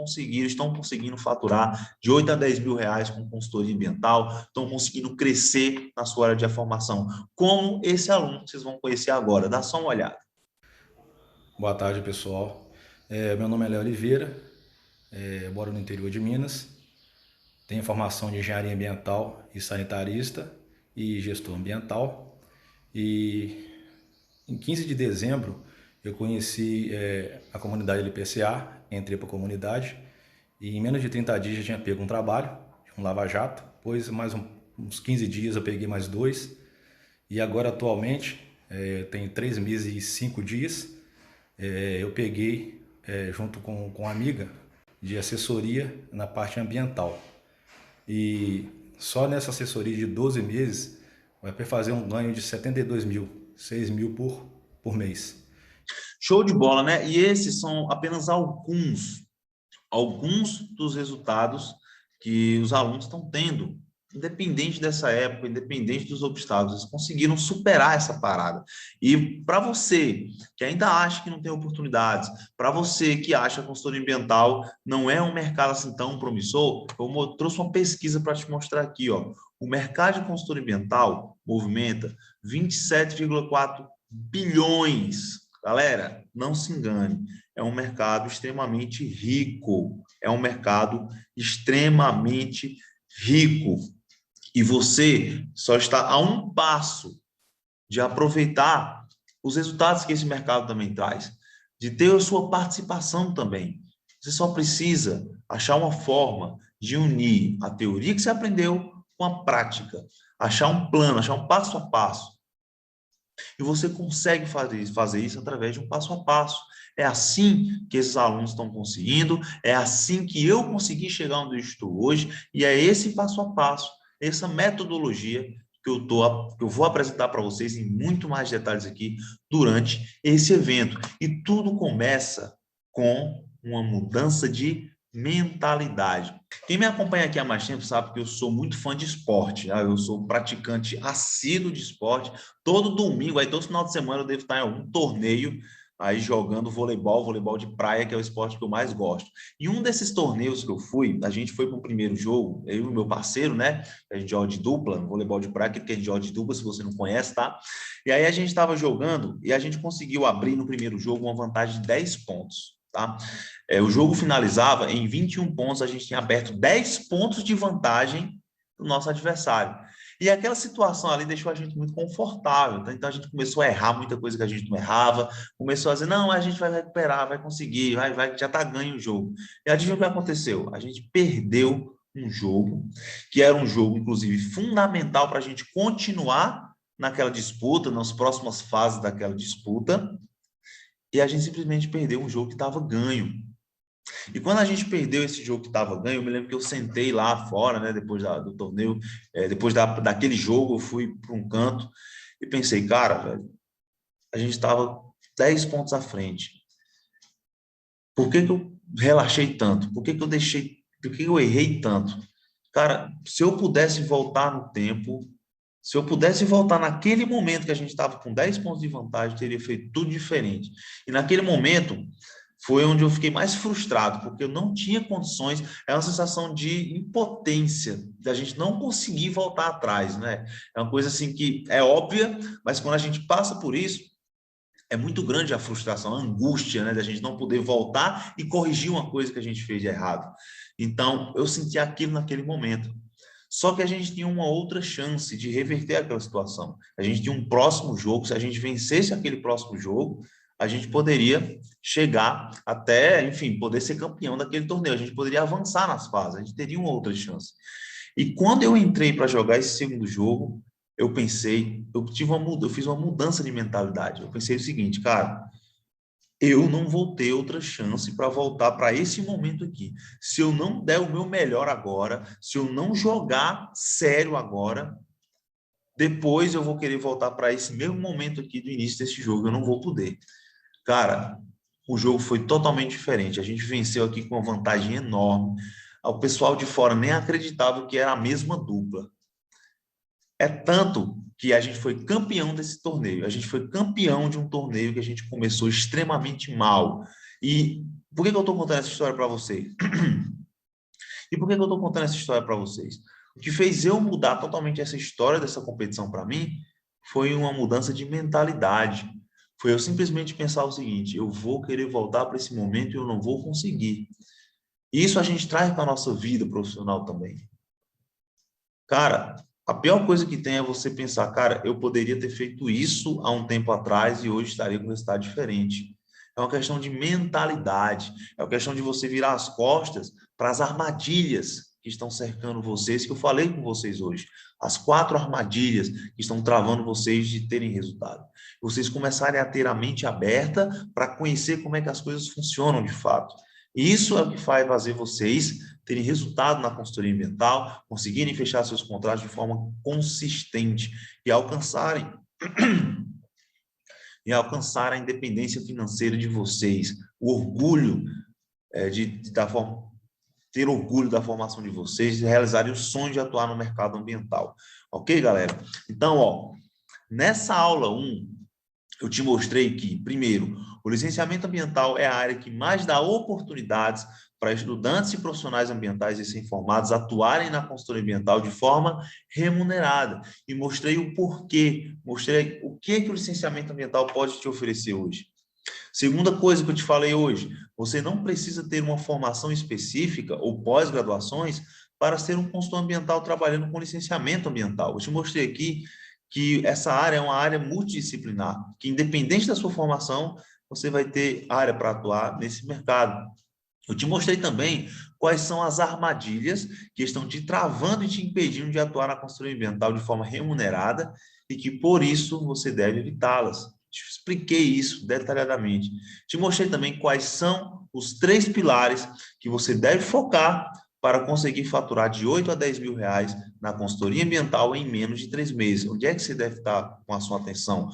estão conseguindo faturar de 8 a 10 mil reais com consultoria ambiental, estão conseguindo crescer na sua área de formação, como esse aluno que vocês vão conhecer agora. Dá só uma olhada. Boa tarde, pessoal. Meu nome é Léo Oliveira, moro no interior de Minas, tenho formação de engenharia ambiental e sanitarista e gestor ambiental. E em 15 de dezembro eu conheci a comunidade LPCA, entrei para a comunidade e em menos de 30 dias já tinha pego um trabalho, um lava-jato, depois mais uns 15 dias eu peguei mais 2 e agora atualmente tem 3 meses e 5 dias eu peguei junto com uma amiga de assessoria na parte ambiental e só nessa assessoria de 12 meses vai fazer um ganho de 72 mil, 6 mil por mês. Show de bola, né? E esses são apenas alguns dos resultados que os alunos estão tendo, independente dessa época, independente dos obstáculos, eles conseguiram superar essa parada. E para você que ainda acha que não tem oportunidades, para você que acha que a consultoria ambiental não é um mercado assim tão promissor, eu trouxe uma pesquisa para te mostrar aqui, O mercado de consultoria ambiental movimenta 27,4 bilhões. Galera, não se engane, é um mercado extremamente rico, é um mercado extremamente rico. E você só está a um passo de aproveitar os resultados que esse mercado também traz, de ter a sua participação também. Você só precisa achar uma forma de unir a teoria que você aprendeu com a prática, achar um plano, achar um passo a passo. E você consegue fazer isso através de um passo a passo. É assim que esses alunos estão conseguindo, é assim que eu consegui chegar onde eu estou hoje, e é esse passo a passo, essa metodologia que eu vou apresentar para vocês em muito mais detalhes aqui durante esse evento. E tudo começa com uma mudança de mentalidade. Quem me acompanha aqui há mais tempo sabe que eu sou muito fã de esporte, tá? Eu sou praticante assíduo de esporte. Todo domingo, aí todo final de semana eu devo estar em algum torneio aí jogando voleibol de praia, que é o esporte que eu mais gosto. E um desses torneios que eu fui, a gente foi para o primeiro jogo, eu e o meu parceiro, né? A gente joga de dupla, voleibol de praia, que a gente joga de dupla, se você não conhece, tá? E aí a gente estava jogando e a gente conseguiu abrir no primeiro jogo uma vantagem de 10 pontos. Tá? O jogo finalizava em 21 pontos, a gente tinha aberto 10 pontos de vantagem para o nosso adversário. E aquela situação ali deixou a gente muito confortável, tá? Então a gente começou a errar muita coisa que a gente não errava, começou a dizer, não, a gente vai recuperar, vai conseguir, já está ganho o jogo. E adivinha o que aconteceu? A gente perdeu um jogo, que era um jogo, inclusive, fundamental para a gente continuar naquela disputa, nas próximas fases daquela disputa, e a gente simplesmente perdeu um jogo que estava ganho. E quando a gente perdeu esse jogo que estava ganho, eu me lembro que eu sentei lá fora, né, depois do torneio, depois daquele jogo, eu fui para um canto e pensei, cara, velho, a gente estava 10 pontos à frente. Por que eu relaxei tanto? Por que eu errei tanto? Cara, se eu pudesse voltar no tempo, se eu pudesse voltar naquele momento que a gente estava com 10 pontos de vantagem, teria feito tudo diferente. E naquele momento foi onde eu fiquei mais frustrado, porque eu não tinha condições, é uma sensação de impotência, da gente não conseguir voltar atrás, né? É uma coisa assim que é óbvia, mas quando a gente passa por isso, é muito grande a frustração, a angústia, né, da gente não poder voltar e corrigir uma coisa que a gente fez de errado. Então, eu senti aquilo naquele momento. Só que a gente tinha uma outra chance de reverter aquela situação. A gente tinha um próximo jogo, se a gente vencesse aquele próximo jogo, a gente poderia chegar até, enfim, poder ser campeão daquele torneio. A gente poderia avançar nas fases, a gente teria uma outra chance. E quando eu entrei para jogar esse segundo jogo, eu pensei, eu fiz uma mudança de mentalidade. Eu pensei o seguinte, cara, eu não vou ter outra chance para voltar para esse momento aqui. Se eu não der o meu melhor agora, se eu não jogar sério agora, depois eu vou querer voltar para esse mesmo momento aqui do início desse jogo, eu não vou poder. Cara, o jogo foi totalmente diferente. A gente venceu aqui com uma vantagem enorme. O pessoal de fora nem acreditava que era a mesma dupla. É tanto que a gente foi campeão desse torneio. A gente foi campeão de um torneio que a gente começou extremamente mal. E por que eu estou contando essa história para vocês? E por que eu estou contando essa história para vocês? O que fez eu mudar totalmente essa história dessa competição para mim foi uma mudança de mentalidade. Foi eu simplesmente pensar o seguinte: eu vou querer voltar para esse momento e eu não vou conseguir. E isso a gente traz para a nossa vida profissional também. Cara, a pior coisa que tem é você pensar, cara, eu poderia ter feito isso há um tempo atrás e hoje estaria com um resultado diferente. É uma questão de mentalidade, é uma questão de você virar as costas para as armadilhas que estão cercando vocês, que eu falei com vocês hoje. As 4 armadilhas que estão travando vocês de terem resultado. Vocês começarem a ter a mente aberta para conhecer como é que as coisas funcionam de fato. E isso é o que vai fazer vocês terem resultado na consultoria ambiental, conseguirem fechar seus contratos de forma consistente e alcançarem a independência financeira de vocês, o orgulho ter orgulho da formação de vocês e realizarem o sonho de atuar no mercado ambiental. Ok, galera? Então, nessa aula 1, eu te mostrei que, primeiro, o licenciamento ambiental é a área que mais dá oportunidades para estudantes e profissionais ambientais recém-formados atuarem na consultoria ambiental de forma remunerada. E mostrei o porquê, mostrei o que o licenciamento ambiental pode te oferecer hoje. Segunda coisa que eu te falei hoje, você não precisa ter uma formação específica ou pós-graduações para ser um consultor ambiental trabalhando com licenciamento ambiental. Eu te mostrei aqui que essa área é uma área multidisciplinar, que independente da sua formação, você vai ter área para atuar nesse mercado. Eu te mostrei também quais são as armadilhas que estão te travando e te impedindo de atuar na consultoria ambiental de forma remunerada e que, por isso, você deve evitá-las. Te expliquei isso detalhadamente. Te mostrei também quais são os 3 pilares que você deve focar para conseguir faturar de 8 a 10 mil reais na consultoria ambiental em menos de 3 meses. Onde é que você deve estar com a sua atenção?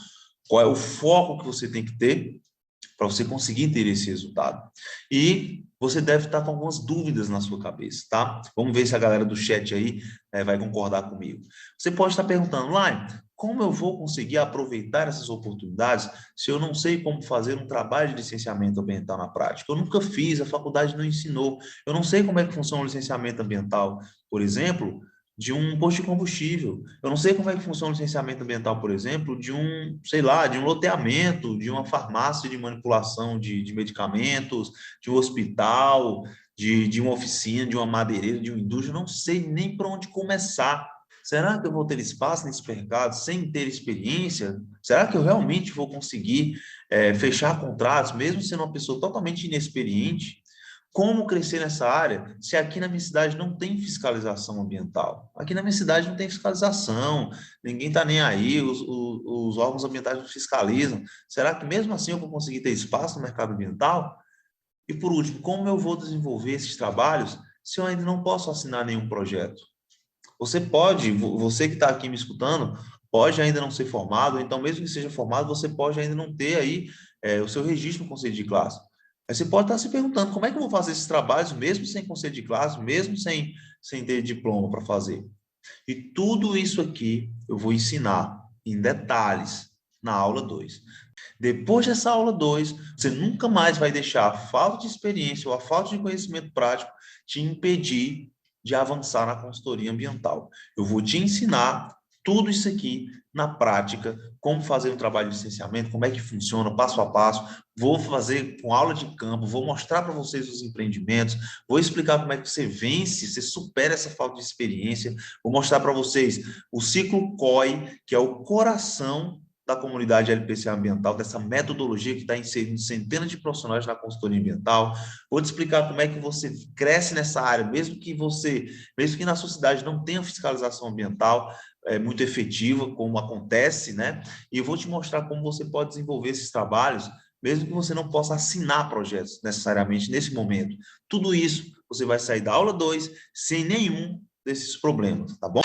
Qual é o foco que você tem que ter para você conseguir ter esse resultado? E você deve estar com algumas dúvidas na sua cabeça, tá? Vamos ver se a galera do chat aí vai concordar comigo. Você pode estar perguntando, Lai, como eu vou conseguir aproveitar essas oportunidades se eu não sei como fazer um trabalho de licenciamento ambiental na prática? Eu nunca fiz, a faculdade não ensinou. Eu não sei como é que funciona o licenciamento ambiental, por exemplo, de um posto de combustível. Eu não sei como é que funciona o licenciamento ambiental, por exemplo, de um, sei lá, de um loteamento, de uma farmácia de manipulação de medicamentos, de um hospital, de uma oficina, de uma madeireira, de uma indústria. Eu não sei nem por onde começar. Será que eu vou ter espaço nesse mercado sem ter experiência? Será que eu realmente vou conseguir fechar contratos, mesmo sendo uma pessoa totalmente inexperiente? Como crescer nessa área se aqui na minha cidade não tem fiscalização ambiental? Aqui na minha cidade não tem fiscalização, ninguém está nem aí, os órgãos ambientais não fiscalizam. Será que mesmo assim eu vou conseguir ter espaço no mercado ambiental? E por último, como eu vou desenvolver esses trabalhos se eu ainda não posso assinar nenhum projeto? Você que está aqui me escutando, pode ainda não ser formado, então mesmo que seja formado, você pode ainda não ter aí o seu registro no conselho de classe. Aí você pode estar se perguntando, como é que eu vou fazer esses trabalhos mesmo sem conselho de classe, mesmo sem ter diploma para fazer? E tudo isso aqui eu vou ensinar em detalhes na aula 2. Depois dessa aula 2, você nunca mais vai deixar a falta de experiência ou a falta de conhecimento prático te impedir de avançar na consultoria ambiental. Eu vou te ensinar tudo isso aqui na prática, como fazer um trabalho de licenciamento, como é que funciona, passo a passo. Vou fazer com aula de campo, vou mostrar para vocês os empreendimentos, vou explicar como é que você vence, você supera essa falta de experiência, vou mostrar para vocês o ciclo COI, que é o coração da comunidade LPCA ambiental, dessa metodologia que está inserindo centenas de profissionais na consultoria ambiental. Vou te explicar como é que você cresce nessa área, mesmo que na sua cidade não tenha fiscalização ambiental muito efetiva, como acontece, né? E vou te mostrar como você pode desenvolver esses trabalhos, mesmo que você não possa assinar projetos necessariamente nesse momento. Tudo isso você vai sair da aula 2 sem nenhum desses problemas, tá bom?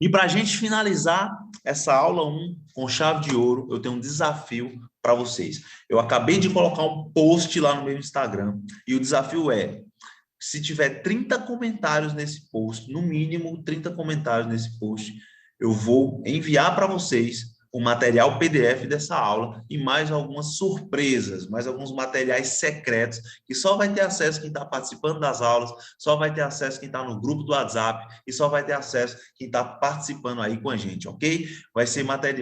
E para a gente finalizar essa aula 1 com chave de ouro, eu tenho um desafio para vocês. Eu acabei de colocar um post lá no meu Instagram e o desafio é: se tiver 30 comentários nesse post, no mínimo 30 comentários nesse post, eu vou enviar para vocês o material PDF dessa aula e mais algumas surpresas, mais alguns materiais secretos que só vai ter acesso quem está participando das aulas, só vai ter acesso quem está no grupo do WhatsApp e só vai ter acesso quem está participando aí com a gente, ok?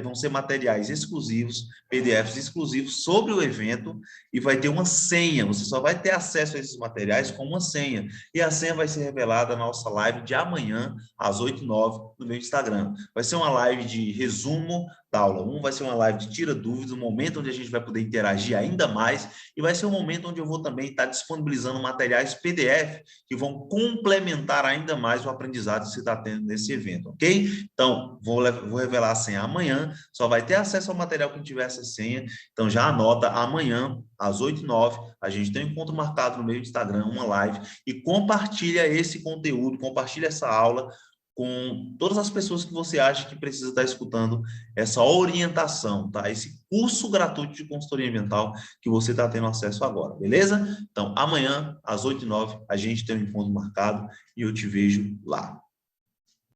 Vão ser materiais exclusivos, PDFs exclusivos sobre o evento e vai ter uma senha. Você só vai ter acesso a esses materiais com uma senha. E a senha vai ser revelada na nossa live de amanhã, às 8h09, no meu Instagram. Vai ser uma live de resumo da aula 1, vai ser uma live de tira dúvidas, um momento onde a gente vai poder interagir ainda mais, e vai ser um momento onde eu vou também estar disponibilizando materiais PDF que vão complementar ainda mais o aprendizado que você está tendo nesse evento, ok? Então, vou revelar a senha amanhã, só vai ter acesso ao material quem tiver essa senha, então já anota, amanhã, às 8h09, a gente tem um encontro marcado no meu Instagram, uma live, e compartilha esse conteúdo, compartilha essa aula com todas as pessoas que você acha que precisa estar escutando essa orientação, tá? Esse curso gratuito de consultoria ambiental que você está tendo acesso agora, beleza? Então, amanhã, às 8h09, a gente tem um encontro marcado e eu te vejo lá.